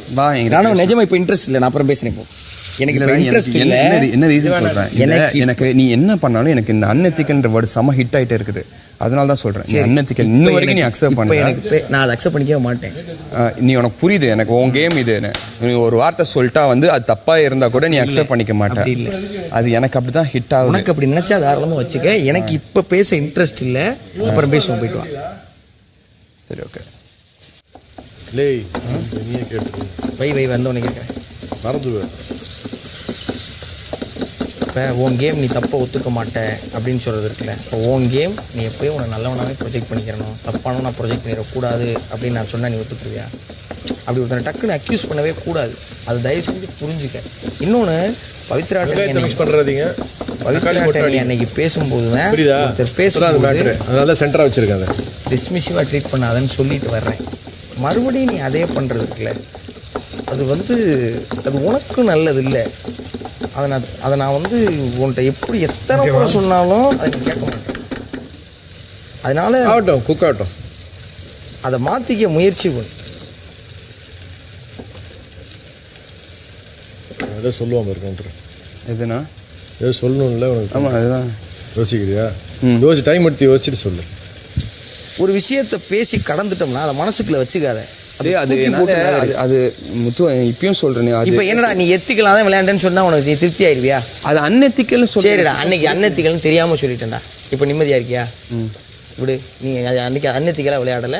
நிஜமா இப்போ இன்ட்ரெஸ்ட் இல்லை. நான் அப்புறம் பேசுறேன். இப்போ எனக்கு இன்ட்ரெஸ்ட் இல்லை. என்ன ரீசன் சொல்றேன், எனக்கு நீ என்ன பண்ணாலும் எனக்கு இந்த அன்எத்திக்கல்ன்ற வேர்டு செம ஹிட் ஆயிட்டே இருக்குது. அதனால தான் சொல்றேன். அன்எத்திக்கல் இன்னும் வரைக்கும் நீ அக்செப்ட் பண்ண. நான் அதை அக்செப்ட் பண்ணிக்கவே மாட்டேன். நீ உனக்கு புரியுது, எனக்கு உன் கேம் இது. நீ ஒரு வார்த்தை சொல்லிட்டா வந்து அது தப்பா இருந்தா கூட நீ அக்செப்ட் பண்ணிக்க மாட்டேன். அது எனக்கு அப்படிதான் ஹிட் ஆகும். உனக்கு அப்படி நினைச்சா தாராளமா வச்சுக்க. எனக்கு இப்ப பேச இன்ட்ரெஸ்ட் இல்லை. அப்புறம் பேசுவோம், போயிட்டு வா. சரி, ஓகே. வை வந்தவனே கேட்குறேன். மறந்துடுவேன். இப்போ உன் கேம் நீ தப்பை ஒத்துக்க மாட்டேன் அப்படின்னு சொல்கிறது இருக்குல்ல. இப்போ உன் கேம் நீ எப்போயும் உன்னை நல்லவனாகவே ப்ரொஜெக்ட் பண்ணிக்கிறணும். தப்பானவனா ப்ரொஜெக்ட் பண்ணிடக்கூடாது அப்படின்னு நான் சொன்னால் நீ ஒத்துக்குருவியா? அப்படி ஒருத்தனை டக்குன்னு அக்யூஸ் பண்ணவே கூடாது. அது தயவு செஞ்சு புரிஞ்சுக்க. இன்னொன்று, பவித்ராட்ட மிஸ் பண்ணுறீங்க. பவித்ராட்ட அன்னைக்கு பேசும்போது தான் பேசுறது அதனால சென்டராக வச்சுருக்காங்க. டிஸ்மிசிவாக ட்ரீட் பண்ணாதன்னு சொல்லிட்டு வர்றேன். மறுபடியும் நீ அதே பண்ணுறது இருக்குல்ல, அது உனக்கும் நல்லது இல்லை. அதை நான் வந்து உன்கிட்ட எப்படி எத்தனை முறை சொன்னாலும் அதை நீ கேட்க மாட்டேன். அதனால குக் ஆகட்டும், அதை மாற்றிக்க முயற்சி பண்ணு. ஏதோ சொல்லுவாங்க இருக்கேன். எதுனா ஏதோ சொல்லணும்ல உனக்கு. ஆமாம், அதுதான் யோசிக்கிறியா? யோசிச்சு டைம் எடுத்து யோசிச்சுட்டு சொல்லு. ஒரு விஷயத்தை பேசி கடந்துட்டோம்னா அதை மனசுக்குள்ள வச்சுக்காத. அது முத்து இப்பயும் சொல்றேன். இப்ப என்னடா நீ எத்திக்கலாம் தான் விளையாண்டேன்னு சொன்னா உனக்கு நீ திருப்தி ஆயிருவியா? அது அன்எத்திக்கல்னு சரிடா, அன்னைக்கு அன்எத்திக்கல்னு தெரியாம சொல்லிட்டேன்டா. இப்ப நிம்மதியா இருக்கியா? இப்படி நீ அன்னைக்கு அன்எத்திக்கலா விளையாடல,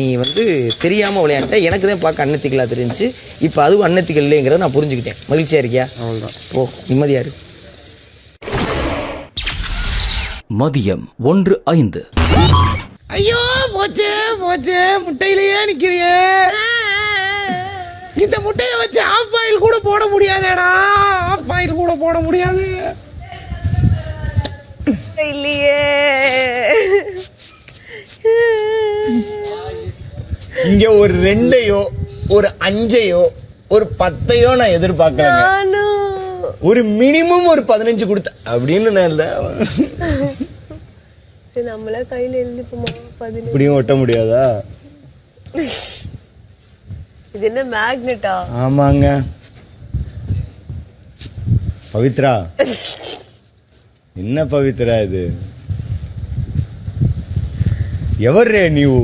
நீ வந்து தெரியாம விளையாண்ட. எனக்கு தான் பார்க்க அன்எத்திக்கலா தெரிஞ்சு. இப்ப அதுவும் அன்எத்திக்கல் இல்லைங்கிறத நான் புரிஞ்சுக்கிட்டேன். மகிழ்ச்சியா இருக்கியா? அவ்வளவுதான். ஓ, நிம்மதியா இருக்கு. மதியம் 1:05. ஐயோ, போச்சு முட்டையிலேயே நிக்கிறிய. இந்த முட்டையை வச்சு ஆஃப் ஆயில் கூட போட முடியாதேடா. ஆஃப் ஆயில் கூட போட முடியாது இல்லையே. இங்க ஒரு 2யோ ஒரு 5யோ ஒரு 10யோ நான் எதிர்பார்க்கறேன். ஒரு மினிமம் ஒரு 15 கொடுத்த அப்படின்னு நான் இல்லை. சரி, நம்மள கையில எழுதிப்போமா? 15 இப்படியும் ஒட்ட முடியாதா? இது என்ன மேக்னெட்டா? ஆமாங்க. பவித்ரா, என்ன பவித்ரா இது? எவர்ரே நீவு?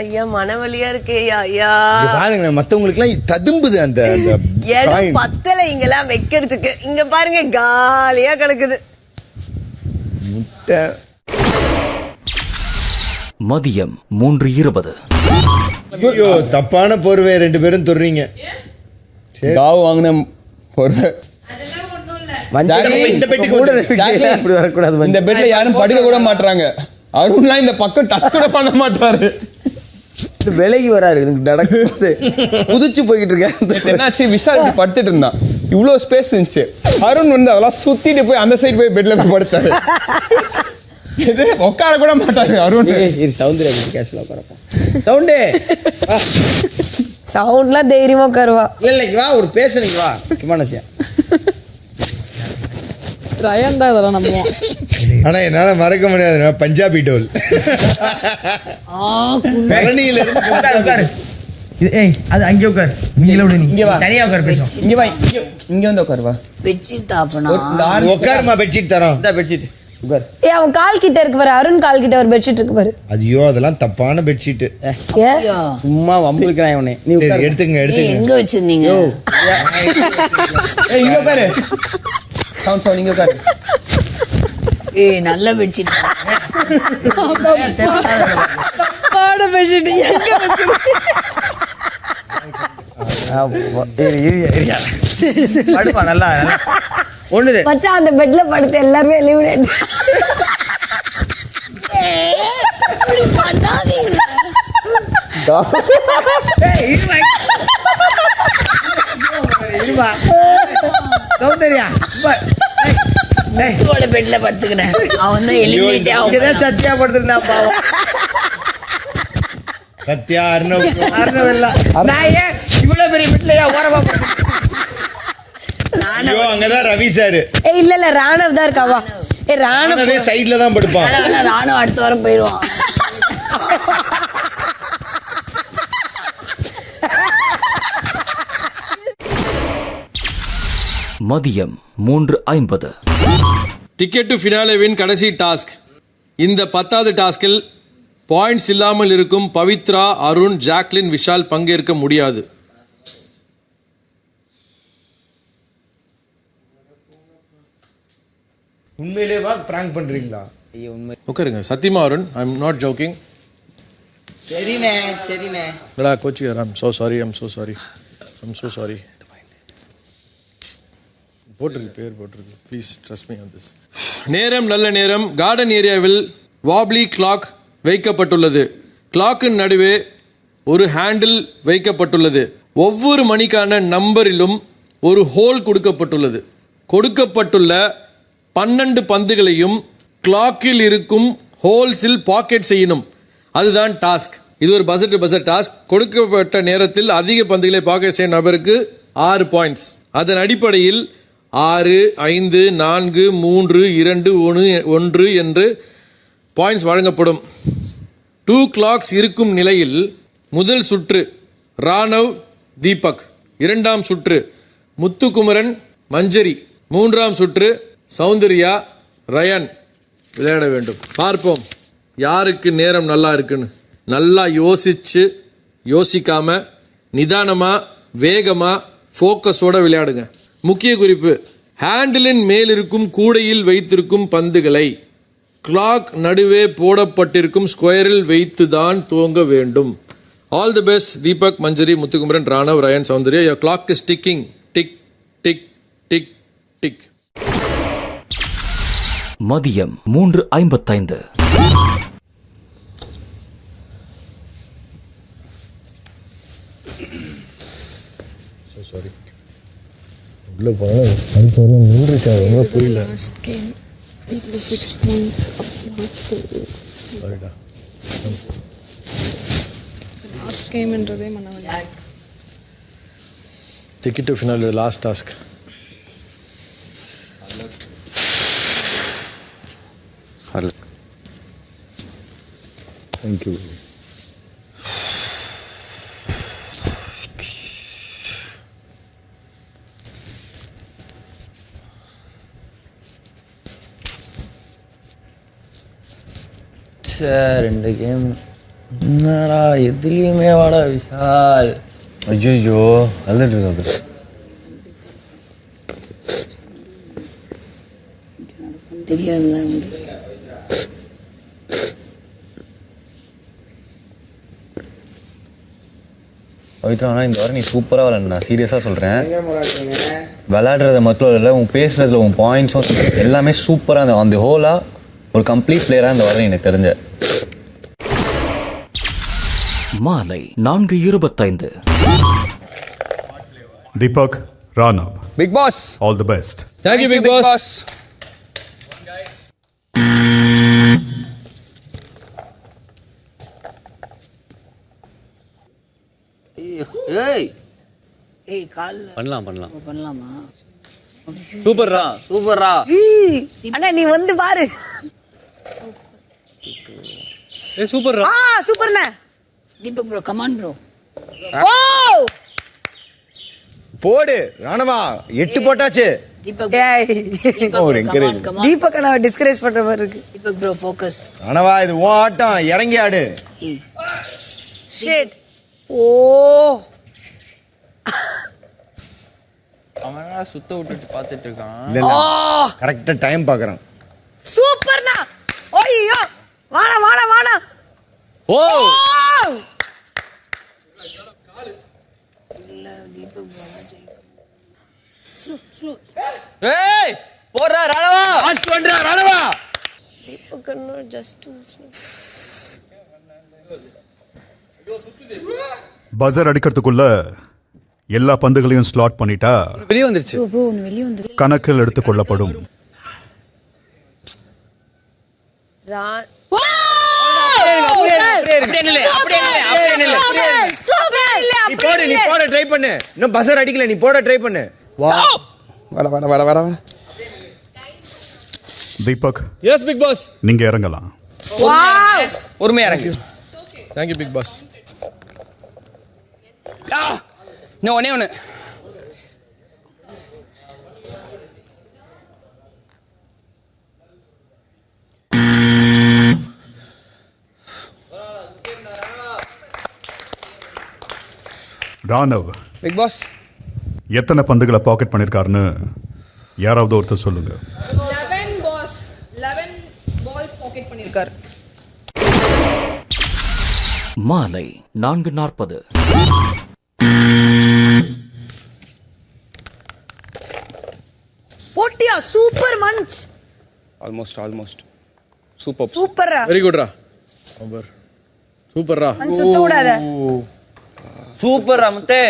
ஐயா, மனவலியா இருக்கே ஐயா. பாருங்க, மத்தவங்களுக்கு எல்லாம் ததும்புது அந்த இடம் பத்தல இங்கெல்லாம் வைக்கிறதுக்கு. இங்க பாருங்க, காலியா கிடக்குது முட்டை. மதியம் 3:20. ஐயோ, தப்பான போர்வை 2 பேரும் தொடுறீங்க. காவு வாங்கின போர்வை இந்த பெட்டுக்கு இந்த பெட்ல யாரும் படுக்க கூட மாட்டாங்க. அருண்லாம் இந்த பக்கம் டச் கூட பண்ண மாட்டாரு. விலகி வராரு நடக்குது குதிச்சு போய்கிட்டு இருக்கேன். என்னாச்சு, விஷால் இப்படி படுத்துட்டு இருந்தான், இவ்வளவு ஸ்பேஸ் இருந்துச்சு. அருண் வந்து அதெல்லாம் சுத்திட்டு போய் அந்த சைடு போய் பெட்ல போய் படுத்தாரு. இது உட்கார கூட மாட்டாரு அருண். சவுந்தர்யா கேஷ்ல உட்காரப்பா. சவுண்டே சவுண்ட்லாம் தைரியமா உட்காருவா. இல்ல வா ஒரு பேசுறீங்க வா. கிமானசியா ரயன் தான் இதெல்லாம் நம்புவான். ஆனா என்னால மறக்க முடியாது, பஞ்சாபி டோல் பழனியில ஏய் அது அங்கே உட்கார். நீங்களே விடு, இங்க வா தனியா உட்கார் பேசுவோம். இங்க வா, இங்க வந்து உட்காரு வா. பெட்ஷீட் தாப்பனா உட்காருமா, பெட்ஷீட் தரோம். இந்த பெட்ஷீட் உட்கார். ஏய் அவன் கால் கிட்ட இருக்கு பாரு, அருண் கால் கிட்ட ஒரு பெட்ஷீட் இருக்கு பாரு. ஐயோ அதெல்லாம் தப்பான பெட்ஷீட். சும்மா வம்புக்குறான் இவனே. நீ உட்கார். எடுத்துங்க எங்க வச்சிருந்தீங்க? ஏய் இங்க உட்காரு. சவுண்ட் இங்க உட்காரு. ஏய் நல்ல பெட்ஷீட். பாட பெட்ஷீட் எங்க படுப்பா நல்லா ஒண்ணுது. மச்சான் அந்த பெட்ல படுத்து எல்லாரும் எலிமினேட். பெட்ல படுத்துக்கிறேன். அவன் தான் எலிமினேட் சத்தியா படுத்துருந்தான் பாவம். சத்யா அர்ணவ் இல்ல நான் ஏன் இவ்வளவு பெரிய பெட்லயா ஓரமா ஐயோ அங்கதான் ரவி சார். ஏய் இல்ல இல்ல ராணவ் தான் இருக்காவா. ஏய் ராணவ் சைடுல தான் படுப்பான். ராணுவ அடுத்த வாரம் போயிடுவான். மதியம் 3:50. டிக்கெட் டு ஃபினாலேவின் கடைசி டாஸ்க். இந்த 10வது டாஸ்கில் பாயிண்ட்ஸ் இல்லாமல் இருக்கும் பவித்ரா, அருண், ஜாக்லின், விஷால் பங்கேற்க முடியாது. உண்மையிலேவா பிராங்க் பண்றீங்களா? உட்காருங்க. சத்தியமா Arun, I am not joking. சரிண்ணே சரிண்ணே. இல்லடா கோச்சிக்கார. I'm so sorry, I'm so sorry, I'm so sorry. போட்டிருக்கு, பேர் போட்டிருக்கு. Please trust me on this. நேரம் நல்ல நேரம். கார்டன் ஏரியாவில் வாப்லி கிளாக் வைக்கப்பட்டுள்ளது. கிளாக்கின் நடுவே ஒரு ஹேண்டில் வைக்கப்பட்டுள்ளது. ஒவ்வொரு மணிக்கான நம்பரிலும் ஒரு ஹோல் கொடுக்கப்பட்டுள்ளது. கொடுக்கப்பட்டுள்ள 12 பந்துகளையும் கிளாக்கில் இருக்கும் ஹோல்ஸில் பாக்கெட் செய்யணும். அதுதான் டாஸ்க். இது ஒரு பஸ்ஸர் டு பஸ்ஸர் டாஸ்க். கொடுக்கப்பட்ட நேரத்தில் அதிக பந்துகளை பாக்கெட் செய்யும் நபருக்கு 6 பாயிண்ட்ஸ். அதன் அடிப்படையில் 6, 5, 4, 3, 2, 1 என்று பாயிண்ட்ஸ் வழங்கப்படும். 2 கிளாக்ஸ் இருக்கும் நிலையில் முதல் சுற்று ராணவ், தீபக். 2ஆம் சுற்று முத்துக்குமரன், மஞ்சரி. 3ஆம் சுற்று சௌந்தர்யா, ரயன் விளையாட வேண்டும். பார்ப்போம் யாருக்கு நேரம் நல்லா இருக்குன்னு. நல்லா யோசிக்காம நிதானமா வேகமா ஃபோக்கஸோட விளையாடுங்க. முக்கிய குறிப்பு, ஹேண்டிலின் மேலிருக்கும் கூடையில் வைத்திருக்கும் பந்துகளை கிளாக் நடுவே போடப்பட்டிருக்கும் ஸ்கொயரில் வைத்துதான் துவங்க வேண்டும். All the best Deepak, Manjari, Muthukumaran, Ranav, Rayan, Soundarya. Your clock is ticking. Tick tick tick tick. மதியம் 3:55. சாரி, உள்ள போனா அடுத்த வரையும் நின்றுச்சா ரொம்ப புரியல. சாரிடா. லாஸ்ட் கேம்ன்றதே மனவலி. Ticket to finale last task. Thank you. ரெண்டு கேம் என்னடா எதுலையுமே வாடா விஷால். ஐயோ அழுதுட்டு இருக்காது. தெரியாது. பவித்ரா ஆனால் இந்த வாரம் நீ சூப்பராக விளாட்னா, சீரியஸாக சொல்கிறேன். விளையாடுறத மட்டும் இல்லை, உன் பேசுனதுல உன் பாயிண்ட்ஸும் எல்லாமே சூப்பராக இருந்தது. அந்த ஹோலாக ஒரு கம்ப்ளீட் பிளேயரா இந்த வாரம் எனக்கு தெரிஞ்ச. மாலை 4:25. Deepak, Ranav, Bigg Boss all the best. Thank you, Big Boss. ஏய் பண்ணலாமா சூப்பர்ரா அண்ணா நீ வந்து பாரு. சூப்பர்ண்ணா. Deepak bro come on bro. ஓ போடு ராணவா 8 போட்டாச்சு. தீபக் தீபக் அண்ணா டிஸ்கரேஜ் பண்ற மாதிரி இருக்கு. Deepak bro focus. ராணவா இது ஓ ஆட்டம், இறங்கி ஆடு. ஷிட். ஓ அவன் சுத்த விட்டுட்டு பாத்துட்டு இருக்கான். இல்ல கரெக்டா டைம் பாக்குறான். சூப்பர்ண்ணா. ஓய்யோ வாடா. ஓ ஏய் போறா ராணவா. லாஸ்ட் ஒன்றா ராணவா. தீபக் அண்ணா ஜஸ்ட் பஜர் அடிக்கிறதுக்குள்ள எல்லா பந்துகளையும் ஸ்லாட் பண்ணிட்டா வெளியே வந்துருச்சு. ப்ரோ ஒன்னு வெளிய வந்து கணக்கில் எடுத்துக் கொள்ளப்படும். நீ போட ட்ரை பண்ணு. இன்னும் பஸர் அடிக்கல, நீ போட ட்ரை பண்ணு. வட தீபக், Yes, Big Boss. நீங்க இறங்கலாம். பொறுமையா இறங்கு. Thank you, Big Boss. இன்னும் ஒண்ணு ராணவ், பிக் பாஸ் எத்தனை பந்துகளை பாக்கெட் பண்ணிருக்காருன்னு யாராவது ஒருத்தர் சொல்லுங்க. 11 balls பாக்கெட் பண்ணிருக்காரு. மாலை 4:40. போட்டியா சூப்பர் மஞ்ச். ஆல்மோஸ்ட் சூப்பர்ரா. Very good, Ra. சூப்பர்ரா. மஞ்ச் சுத்த விடாத. சூப்பர்ரா முத்தே.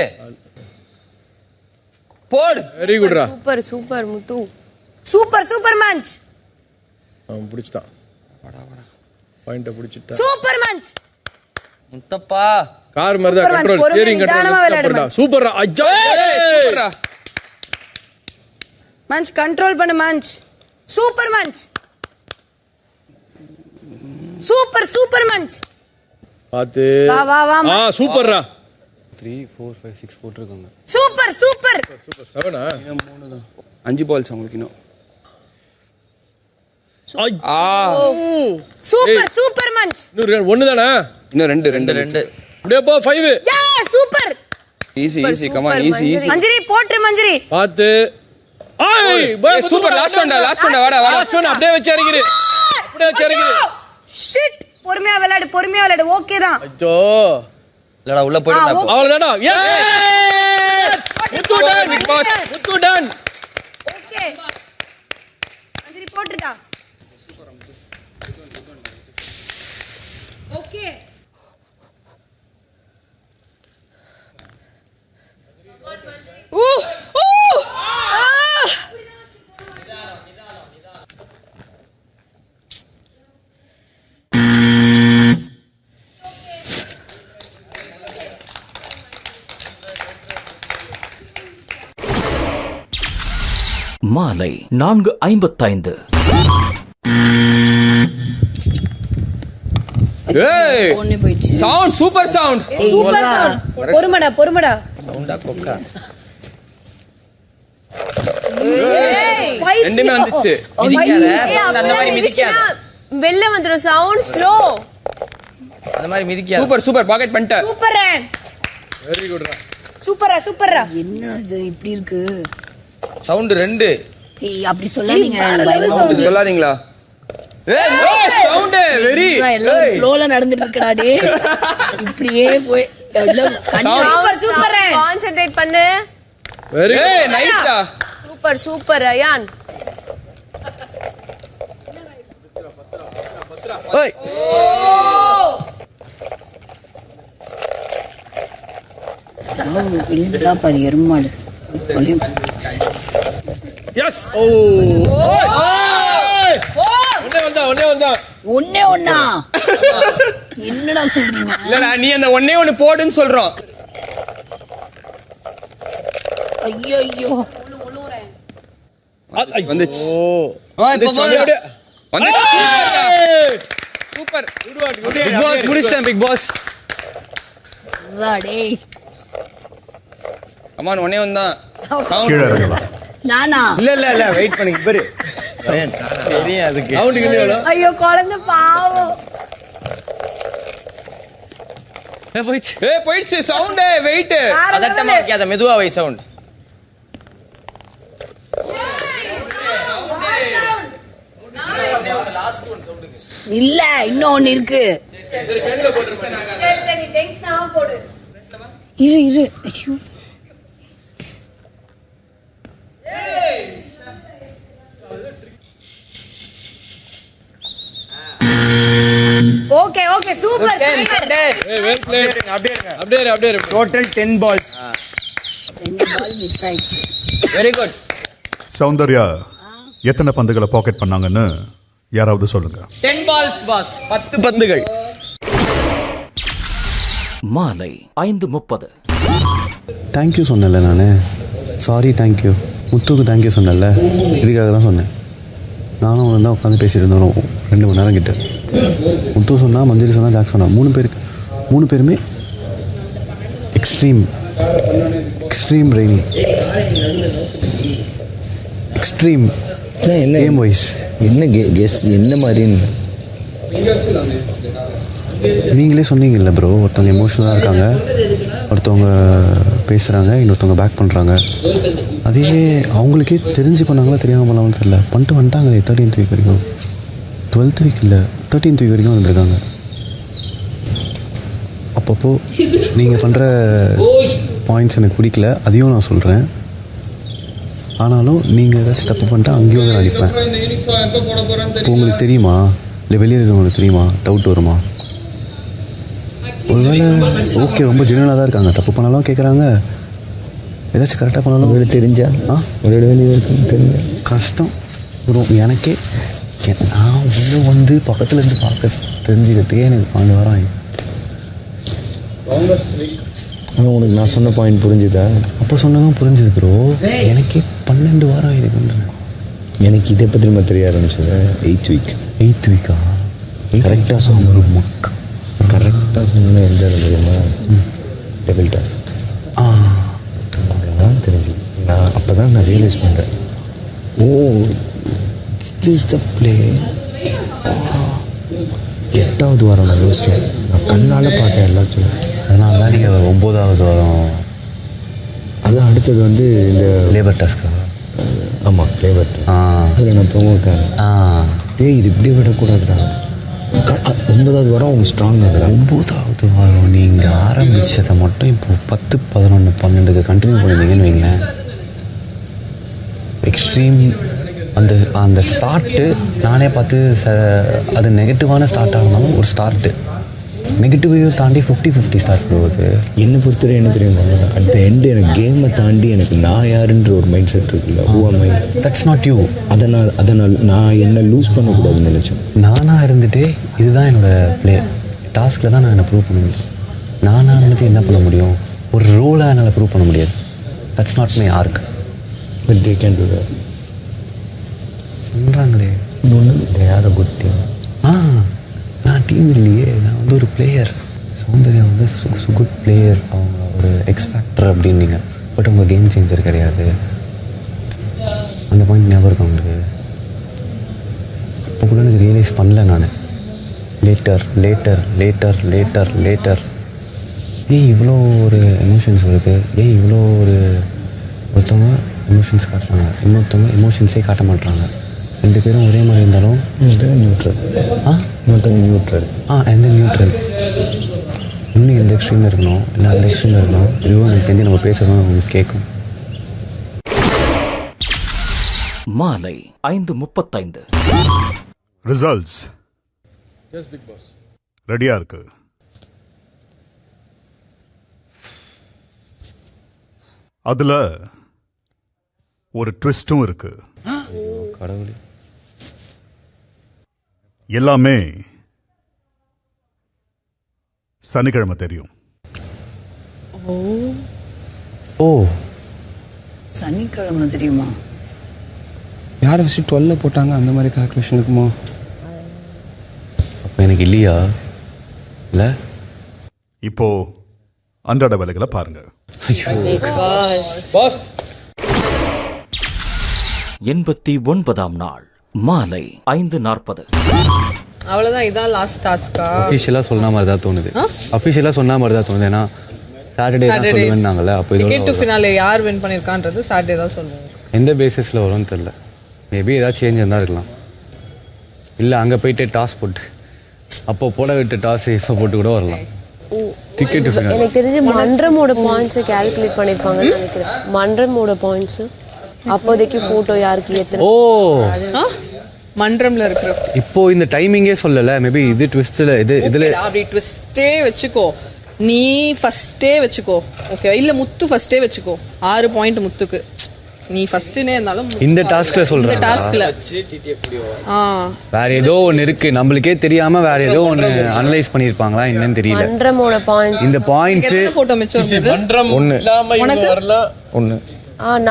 போடு. Very good, Ra. சூப்பர் முத்து. சூப்பர் மஞ்ச். அவன் பிடிச்சிட்டான். பாயிண்ட பிடிச்சிட்டான். சூப்பர் மஞ்ச். முத்தப்பா கார் மாதிரி தான் கண்ட்ரோல், ஸ்டீரிங் கண்ட்ரோல். சூப்பர்ரா. அஜா சூப்பர்ரா. மஞ்ச் கண்ட்ரோல் பண்ணு மஞ்ச். சூப்பர் மஞ்ச். சூப்பர் மஞ்ச். பாத்து. வா. சூப்பர்ரா. 3 4 5 6 போட்டுருக்காங்க. சூப்பர் 7ஆ? 5 பால்ஸ் அவங்களுக்கு இன்னும். சூப்பர் மஞ்ச். இன்னும் ஒன்னு தானா? இன்னும் ரெண்டு. அப்படியே போ 5. Super. Easy come on easy. Manjari போட்ரு மஞ்சரி. பாத்து. சூப்பர். லாஸ்ட் ஒன்டா வாடா. லாஸ்ட் ஒன் அப்படியே வச்சு இறங்கிரு. ஷிட். பொறுமையா விளையாடு. ஓகே தான். அச்சோ. இல்லடா உள்ள போயிடு. அவ்வளவுதானா? Big boss. Muthu done. Okay. Manjari போட்டுடா. ஓகே. மாலை 4:55. ஏய் ஒன்னு போயிடுச்சு. Sound super sound. பொறுமடா. சவுண்டா கொக்கா. ரெண்டுமே வந்துச்சு. அந்த மாதிரி மிதிக்காத. வெளில வந்துரும் சவுண்ட் ஸ்லோ. அந்த மாதிரி மிதிக்காத. சூப்பர் பாக்கெட் பண்ணிட்ட. சூப்பர். வெரி குட் ரா. சூப்பரா. என்ன இது இப்படி இருக்கு? சவுண்ட் 2. ஏய் அப்படி சொல்லாதீங்க. சொல்லாதீங்களா? ஏய் சவுண்ட் வெரி. எல்லாம் ஃப்ளோல நடந்துட்டு இருக்கடா டேய். இப்படியே போய் எல்லாம் சூப்பர். கான்சென்ட்ரேட் பண்ணு. Very good. நைஸ்டா. சூப்பர் அயான். ஓய் விழுந்துதா பாரு எருமாடு. எஸ் ஓ ஒண்ணே ஒண்ணா என்னடா சொல்றீங்க? இல்லடா நீ அந்த ஒண்ணே ஒண்ணு போடுன்னு சொல்றோம். ஐயோ ஐயோ வந்துச்சு. சூப்பர். பிக் பாஸ் முடிச்சிட்டேன். பிக் பாஸ் டேய் கமான் ஒண்ணே ஒன்னு தான். கீழே இறங்கலாம். நானா? இல்ல வெயிட் பண்ணுங்க பாரு. தெரியாதுக்கு. ஐயோ குழந்தை பாவம். போயிடுச்சு சவுண்ட். வெயிட். அதட்டமா வைக்காத, மெதுவா வை சவுண்ட். இல்ல இன்னும் ஒண்ணு இருக்கு. இரு ஐயோ okay okay super super. Well played. அப்படியே டோட்டல் 10 balls. 2 பால் மிஸ் ஆயிடுச்சு. Very good. சௌந்தர்யா எத்தனை பந்துகளை பாக்கெட் பண்ணாங்கன்னு யாராவது சொல்லுங்க. 10 balls பாஸ். 10 பந்துகள். மாலை 5:30. தேங்க்யூ சொன்னேன்ல நான். Sorry thank you. முத்துக்கு தேங்க்யூ சொன்னேன்ல, இதுக்காக தான் சொன்னேன். நானும் அவன் தான் உட்காந்து பேசிட்டு இருந்தோம் 2 மணி நேரம் கிட்ட. முத்து சொன்னா, மஞ்சரி சொன்னா, ஜாக் சொன்னா, 3 பேருமே எக்ஸ்ட்ரீம் ரெய்னி, எக்ஸ்ட்ரீம் என்ன கேம் வைஸ். என்ன கெஸ் என்ன மாதிரின்னு நீங்களே சொன்னீங்கல்ல ப்ரோ, ஒருத்தவங்க எமோஷனலாக இருக்காங்க, ஒருத்தவங்க பேசுகிறாங்க, இன்னொருத்தவங்க பேக் பண்ணுறாங்க. அதே அவங்களுக்கே தெரிஞ்சு பண்ணாங்களா தெரியாமல் பண்ணாலும் தெரியல, பண்ணிட்டு வந்துட்டாங்களே 13th வீக் வரைக்கும். 12th வீக் இல்லை 13th வீக் வரைக்கும் வந்திருக்காங்க. அப்பப்போ நீங்கள் பண்ணுற பாயிண்ட்ஸ் எனக்கு பிடிக்கல, அதையும் நான் சொல்கிறேன். ஆனாலும் நீங்கள் ஏதாச்சும் தப்பு பண்ணிட்டா அங்கேயும் வந்து நான் அடிப்பேன். இப்போ உங்களுக்கு தெரியுமா, இல்லை வெளியே இருக்கிறவங்களுக்கு தெரியுமா, டவுட் வருமா? ஒருவேளை ஓகே ரொம்ப ஜெனுவனாக தான் இருக்காங்க, தப்பு பண்ணாலும் கேட்குறாங்க, ஏதாச்சும் கரெக்டாக பண்ணாலும் வெளியே தெரிஞ்சா ஒரு வெளியே இருக்குன்னு தெரிஞ்ச கஷ்டம் வரும் எனக்கே. நான் உள்ளே வந்து பக்கத்தில் இருந்து பார்க்க தெரிஞ்சுக்கிறதுக்கே எனக்கு 12 வாரம் ஆகும். ஆனால் உனக்கு நான் சொன்ன பாயிண்ட் புரிஞ்சுதா? அப்போ சொன்னதும் புரிஞ்சுது ப்ரோ, எனக்கே 12 வாரம் ஆகிருக்குன்றேன். எனக்கு இதை பற்றி நம்ம தெரிய ஆரம்பிச்சது 8th வீக்கா? கரெக்டாக சொன்ன ஒரு மக்கள் கரெக்டாக சொன்ன எந்த இடம் தெரியுமா? டெபிள் டாஸ்க். அவ்வளோதான் தெரிஞ்சு நான் அப்போ தான் நான் ரியலைஸ் பண்ணுறேன், oh this is the play. 8வது வாரம் நான் யோசித்தேன், நான் கண்ணால் பார்த்தேன் எல்லாத்தையும். அதனால தான் நீங்கள் 9வது வாரம். அதான் அடுத்தது வந்து இந்த லேபர் டாஸ்க்கா? ஆமாம் லேபர். அதில் நான் ப்ரொமோட் ஆனேன். இது இப்படி விடக்கூடாதுடா. 9வது வாரம் அவங்க ஸ்ட்ராங் ஆகுறாங்க. 9வது வாரம் நீங்கள் ஆரம்பித்ததை மட்டும் இப்போ 10, 11, 12 கண்டினியூ பண்ணியிருந்தீங்கன்னு வைங்களேன். எக்ஸ்ட்ரீம் அந்த ஸ்டார்ட்டு நானே பார்த்து அது நெகட்டிவான ஸ்டார்ட்டாக இருந்தாலும் ஒரு ஸ்டார்ட்டு நெகட்டிவையும் தாண்டி 50-50 ஸ்டார்ட் போகுது. என்னை பொறுத்தவரை என்ன தெரியுமா, அட் த எண்டு எனக்கு கேமை தாண்டி எனக்கு நான் யாருன்ற ஒரு மைண்ட் செட் இருக்குல்ல, ஹூ ஆம் ஐ, தட்ஸ் நாட் யூ. அதனால் நான் என்ன லூஸ் பண்ணக்கூடாதுன்னு நினச்சேன். நானாக இருந்துட்டு இதுதான் என்னோடய ப்ளே டாஸ்கில் தான் நான் என்ன ப்ரூவ் பண்ண முடியும். நானாக இருந்துட்டு என்ன பண்ண முடியும், ஒரு ரோலாக என்னால் ப்ரூவ் பண்ண முடியாது. That's not my arc. But they can do that. சொல்கிறாங்களே இன்னொன்று, they are a good team. நான் டீம் இல்லையே, நான் வந்து ஒரு பிளேயர். சௌந்தர்யா வந்து குட் பிளேயர், அவங்க ஒரு எக்ஸ் ஃபேக்டர் அப்படின்னீங்க. பட் அவங்க கேம் சேஞ்சர் கிடையாது. அந்த பாயிண்ட் ஞாபகம் இருக்கும் உங்களுக்கு? இப்போ கூட எனக்கு ரியலைஸ் பண்ணல நான். லேட்டர் ஏன் இவ்வளோ ஒரு எமோஷன்ஸ் வருது, ஏன் இவ்வளோ ஒருத்தவங்க எமோஷன்ஸ் காட்டுறாங்க, இன்னொருத்தவங்க எமோஷன்ஸே காட்ட மாட்டுறாங்க. 2 பேரும் ஒரே மாதிரி இருந்தாலும் நியூட்ரல். எந்த நியூட்ரல் இன்னும் எந்த எக்ஸ்ட்ரீமில் இருக்கணும், இல்லை அந்த எக்ஸ்ட்ரீமில் இருக்கணும். இதுவும் எனக்கு தெரிஞ்சு நம்ம பேசுகிறோம் உங்களுக்கு கேட்கும். மாலை 5:35. Results is Bigg Boss. ரெடியா இருக்கு. அதுல ஒரு ட்விஸ்டும் இருக்கு. கடவுளே. எல்லாமே சனிக்கிழமை தெரியும். ஓ சனிக்கிழமை தெரியுமா? யாரை வச்சு 12 போட்டாங்க அந்த மாதிரி கால்குலேஷன் இருக்குமா? அப்போ எனக்கு இல்லையா? இல்லை இப்போ அன்றாட வேலைகளை பாருங்க. பாஸ் 89ஆம் நாள் மாலை 5:40. அவ்வளவுதான், இதான் லாஸ்ட் டாஸ்கா? அஃபிஷியலாக சொன்ன மாதிரி தான் தோணுது. அஃபிஷியலாக சொன்ன மாதிரி தான் தோணுது. ஏன்னா சாட்டர்டே தான் சொல்லுவேன்னாங்கல்ல. அப்போ டிக்கெட் டு ஃபினாலே யார் வின் பண்ணிருக்கான்றது சாட்டர்டே தான் சொல்லுவோம். எந்த பேசிஸில் வரும்னு தெரில. மேபி ஏதாவது சேஞ்ச் இருந்தால் இருக்கலாம். இல்லை அங்கே போயிட்டு டாஸ் போட்டு அப்போ போட விட்டு டாஸ் இப்போ போட்டு கூட வரலாம். டிக்கெட் எனக்கு தெரிஞ்சு மன்றமோட பாயிண்ட்ஸை கால்குலேட் பண்ணியிருப்பாங்கன்னு நினைக்கிறேன். மன்றமோட பாயிண்ட்ஸு அப்போதைக்கு ஃபோட்டோ யாருக்கு எத்தனை. ஓ மன்றம்ல இருக்கிற இப்போ இந்த டைமிங்கே சொல்லலை. மேபி இது ட்விஸ்ட்டில் இதில் அப்படி ட்விஸ்டே வச்சுக்கோ. நீ ஃபர்ஸ்டே வச்சுக்கோ, ஓகே? இல்ல முத்து ஃபர்ஸ்டே வச்சுக்கோ. 6 பாயிண்ட் முத்துக்கு. நீ ஃபர்ஸ்ட்னே இருந்தாலும் இந்த டாஸ்க்ல சொல்றேன். இந்த டாஸ்க்ல வேற ஏதோ ஒன்னு இருக்கு, நம்மளுக்கே தெரியாம வேற ஏதோ ஒன்னு அனலைஸ் பண்ணிருப்பாங்களா என்னன்னு தெரியல. மன்றமோட பாயிண்ட்ஸ், இந்த பாயிண்ட்ஸ் போட்டோ மிச்சம் இருக்குது. மன்றம் இல்லாம இவங்க வரல. 1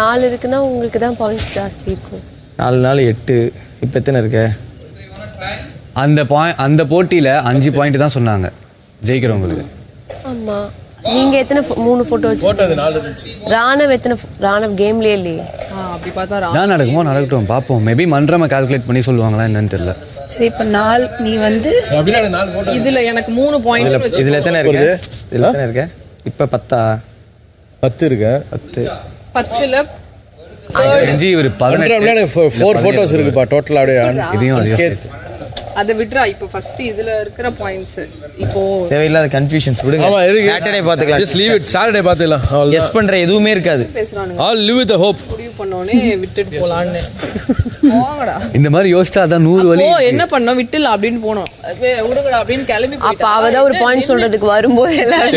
4 இருக்குன்னா உங்களுக்கு தான் பாயிண்ட்ஸ் ஜாஸ்தி இருக்கும். 4 4 8. இப்போ எத்தனை இருக்கு? அந்த போட்டியில 5 பாயிண்ட் தான் சொன்னாங்க ஜெயிக்கிறவங்களுக்கு. ஆமா, நீங்க எத்தனை 3 போட்டோ போட்டது 4 இருந்துச்சு. ராணவ் எத்தனை? ராணவ் கேம்லயே இல்லையே. அப்படி பார்த்தா நான் நடக்குமோ நடக்கட்டும் பார்ப்போம். மேபி மன்றம கால்குலேட் பண்ணி சொல்லுவாங்களா என்னன்னு தெரியல. சரி, இப்ப 4 நீ வந்து அப்படினா 4 போட்டோ. இதுல எனக்கு 3 பாயிண்ட் வெச்சு. இதுல எத்தனை இருக்கு? இதுல எத்தனை இருக்கு? இப்ப 10 இருக்கு. 10ல அஞ்சு ஒரு 18 4 போட்டோஸ் இருக்குப்பா டோட்டல். அப்படியே இதையும் அதை விட்றா. இப்போ ஃபர்ஸ்ட் இதுல இருக்கிற பாயிண்ட்ஸ் இப்போ தேவையில்லாத கன்ஃபியூஷன்ஸ் விடுங்க. ஆமா, இருக்கு. சாட்டர்டே பாத்துக்கலாம். Just leave it. சாட்டர்டே பாத்துக்கலாம். கெஸ் பண்ற எதுவுமே இருக்காது. பேசுறானுங்க. All live with the hope. முடிவு பண்ணோனே விட்டுட்டு போலாம்னு. போங்கடா. இந்த மாதிரி யோசிச்சா அதான் 100 வழி. ஓ, என்ன பண்ணோம்? விட்டுல அப்படினு போனோம். விடுங்கடா அப்படினு கிளம்பி போயிட்டா. அப்ப அவதான் ஒரு பாயிண்ட் சொல்றதுக்கு வரும்போது எல்லாரும்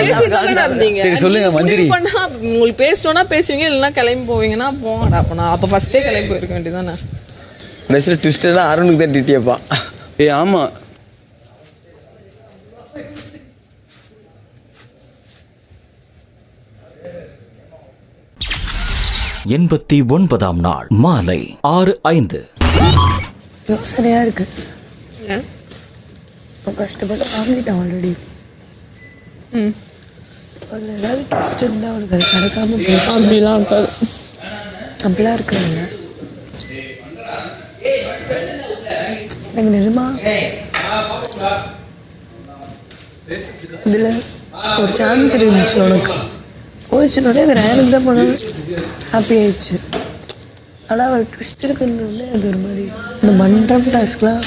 பேசிட்டே இருந்தீங்க. சரி சொல்லுங்க மந்திரி. உங்களுக்கு பேசணும்னா பேசுவீங்க, இல்லனா கிளம்பி போவீங்கன்னா போங்கடா. அப்ப ஃபர்ஸ்டே கிளம்பி போயிருக்க வேண்டியதானே. நெக்ஸ்ட் ட்விஸ்ட் தான் அருணுக்கு தான் டிடியப்பா. ஆமா, எண்பத்தி 89ஆம் நாள் மாலை 6:05. யோசனையா இருக்கு. கஷ்டப்பட்டு வாங்கிட்டான் ஆல்ரெடி. அதில் ஏதாவது ட்விஸ்ட் இருந்தால் அவனுக்கு அது கிடைக்காம போயிடுச்சு. அப்படிலாம் இருக்காது. அப்படிலாம் இருக்கிறாங்க. எனக்கு நிஜமா இதில் ஒரு சான்ஸ் இருந்துச்சு உனக்கு. போயிடுச்சுனோடனே அது ரேனுக்கு தான் போனாலும் ஹாப்பி ஆயிடுச்சு. ஆனால் அவர் ட்விஸ்ட் இருக்குன்னு அது ஒரு மாதிரி இந்த மன்றம் டாஸ்க்லாம்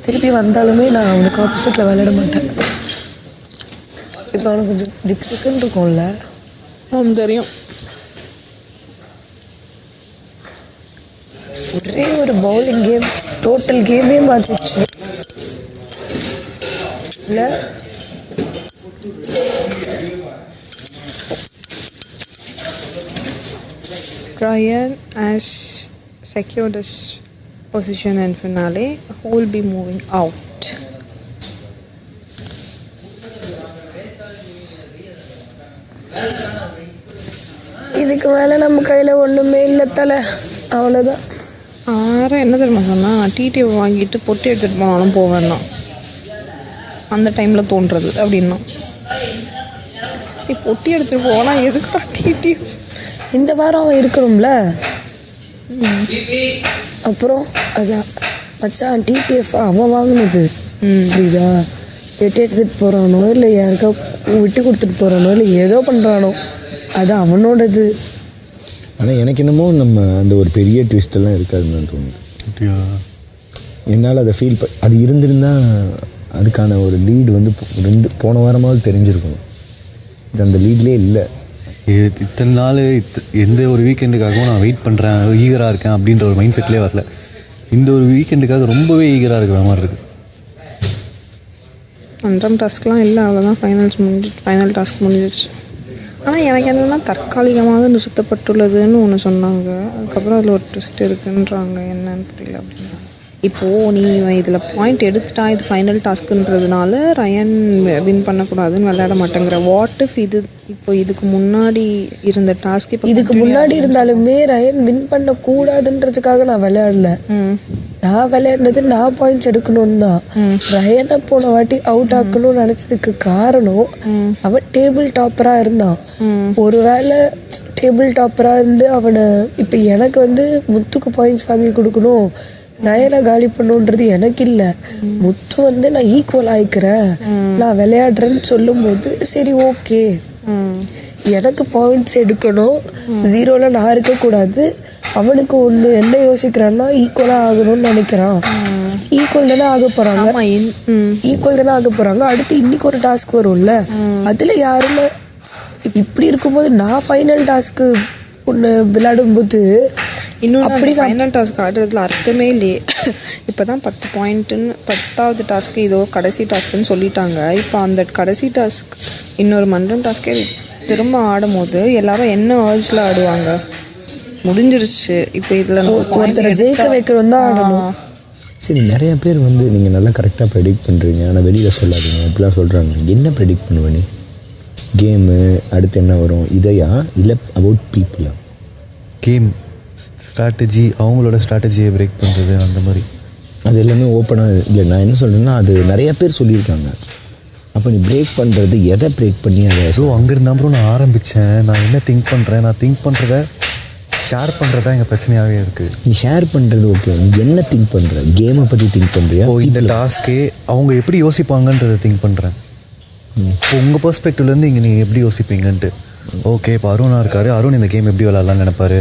திருப்பி வந்தாலுமே நான் அவனுக்கு ஆப்போசிட்டில் விளையாட மாட்டேன். இப்போ அவனுக்கு கொஞ்சம் டிஃபிகல்ட் இருக்கும்ல. தெரியும். ஒரே ஒரு பவுலிங் கேம் டோட்டல் கேமே மாற்றிடுச்சு இல்லை? Ryan has secured his position in finale. Who will be moving out? இதுக்கு மேலே நம்ம கையில் ஒன்றுமே இல்லை தலை, அவ்வளோதான். என்ன தெரியுமா சொன்னா, டிடிஓ வாங்கிட்டு பொட்டி எடுத்துகிட்டு போனாலும் போவேன்னா அந்த டைமில் தோன்றது அப்படின்னா. பொட்டி எடுத்துகிட்டு போனால் எதுக்குடா டிடிஓ? இந்த வாரம் அவன் இருக்கணும்ல. அப்புறம் அதான் மச்சான் டிடிஎஃப் அவன் வாங்கினது. புரியுதா? வெட்டி எடுத்துகிட்டு போகிறானோ இல்லை யாருக்கா விட்டு கொடுத்துட்டு போகிறானோ இல்லை ஏதோ பண்ணுறானோ அது அவனோடது. ஆனால் எனக்கு என்னமோ நம்ம அந்த ஒரு பெரிய ட்விஸ்டெல்லாம் இருக்காதுன்னு தோணுது. என்னால் அதை ஃபீல் அது இருந்திருந்தால் அதுக்கான ஒரு லீடு வந்து போன வாரமாவது தெரிஞ்சிருக்கணும். இது அந்த லீட்லேயே இல்லை. இத்தனை நாள் எந்த ஒரு வீக்கெண்டுக்காகவும் நான் வெயிட் பண்ணுறேன், ஈகராக இருக்கேன் அப்படின்ற ஒரு மைண்ட் செட்லேயே வரல. இந்த ஒரு வீக்கெண்டுக்காக ரொம்பவே ஈகராக இருக்கிற மாதிரி இருக்குது. அன்றாம் டாஸ்க்லாம் இல்லை, அவ்வளோதான். ஃபைனல் டாஸ்க் முடிஞ்சிடுச்சு. ஆனால் எனக்கு என்னென்னா தற்காலிகமாக நிறுத்தப்பட்டுள்ளதுன்னு ஒன்று சொன்னாங்க. அதுக்கப்புறம் அதில் ஒரு ட்விஸ்ட் இருக்குன்றாங்க, என்னன்னு புரியல அப்படின்னா. இப்போது நீ இதில் பாயிண்ட் எடுத்துட்டான், இது ஃபைனல் டாஸ்க்குன்றதுனால ரயன் வின் பண்ணக்கூடாதுன்னு விளையாட மாட்டேங்கிற. வாட் இஃப் இது இப்போ இதுக்கு முன்னாடி இருந்த டாஸ்க், இப்போ இதுக்கு முன்னாடி இருந்தாலுமே ரயன் வின் பண்ணக்கூடாதுன்றதுக்காக நான் விளையாடல. நான் விளையாடுனது நான் பாயிண்ட்ஸ் எடுக்கணும்னு தான். ரயனை போன வாட்டி அவுட் ஆக்கணும்னு நினைச்சதுக்கு காரணம் அவன் டேபிள் டாப்பரா இருந்தான். ஒருவேளை டேபிள் டாப்பரா இருந்து அவனை இப்ப எனக்கு வந்து முத்துக்கு பாயிண்ட்ஸ் வாங்கி கொடுக்கணும், ரயனை காலி பண்ணுன்றது எனக்கு இல்லை. முத்து வந்து நான் ஈக்குவல் ஆயிக்கிறேன், நான் விளையாடுறேன்னு சொல்லும் போது சரி ஓகே, எனக்கு பாயிண்ட்ஸ் எடுக்கணும், 0ல நான் இருக்கக்கூடாது. அவனுக்கு ஒன்று என்ன யோசிக்கிறான்னா ஈக்குவலாக ஆகணும்னு நினைக்கிறான். ஈக்குவல் தானே ஆக போகிறாங்க. அடுத்து இன்னைக்கு ஒரு டாஸ்க் வரும்ல, அதில் யாருன்னு இப்படி இருக்கும்போது நான் ஃபைனல் டாஸ்க்கு ஒன்று விளையாடும்போது இன்னும் அப்படி ஃபைனல் டாஸ்க் ஆடுறதுல அர்த்தமே இல்லையே. இப்போ தான் 10 பாயிண்ட்டுன்னு 10வது டாஸ்க்கு இதோ கடைசி டாஸ்க்குன்னு சொல்லிட்டாங்க. இப்போ அந்த கடைசி டாஸ்க் இன்னொரு மன்றம் டாஸ்க்கே திரும்ப ஆடும் போது எல்லாரும் என்ன ஏர்ஜில் ஆடுவாங்க? முடிஞ்சிருச்சு. இப்போ இதில் ஒருத்தரை ஜெயிக்க வைக்கிறோம் தான் ஆடணும். சரி, நிறைய பேர் வந்து நீங்கள் நல்லா கரெக்டாக ப்ரெடிக்ட் பண்ணுறீங்க, ஆனால் வெளியில் சொல்லாதீங்க இப்படிலாம் சொல்கிறாங்க. என்ன ப்ரெடிக்ட் பண்ணுவேன் நீ? கேமு அடுத்து என்ன வரும் இதையா இல்லை அபவுட் பீப்புளா? கேம் ஸ்ட்ராட்டஜி, அவங்களோட ஸ்ட்ராட்டஜியை பிரேக் பண்ணுறது, அந்த மாதிரி அது எல்லாமே ஓப்பனாக இல்லை. நான் என்ன சொல்கிறேன்னா அது நிறையா பேர் சொல்லியிருக்காங்க. அப்போ நீ பிரேக் பண்ணுறது எதை பிரேக் பண்ணி அதை அங்கேருந்து அப்புறம் நான் ஆரம்பித்தேன். நான் என்ன திங்க் பண்ணுறேன், நான் திங்க் பண்ணுறத ஷேர் பண்ணுறதா எங்கள் பிரச்சனையாகவே இருக்குது. நீ ஷேர் பண்ணுறது ஓகே, நீ என்ன திங்க் பண்ணுற? கேமை பற்றி திங்க் பண்ணுறியா? இந்த டாஸ்க்கே அவங்க எப்படி யோசிப்பாங்கன்றதை திங்க் பண்ணுறேன். இப்போ உங்கள் பெர்ஸ்பெக்டிவ்லேருந்து இங்கே நீங்கள் எப்படி யோசிப்பீங்கன்ட்டு. ஓகே, இப்போ அருணா இருக்கார், அருண் இந்த கேம் எப்படி விளாட்லான்னு நினைப்பாரு.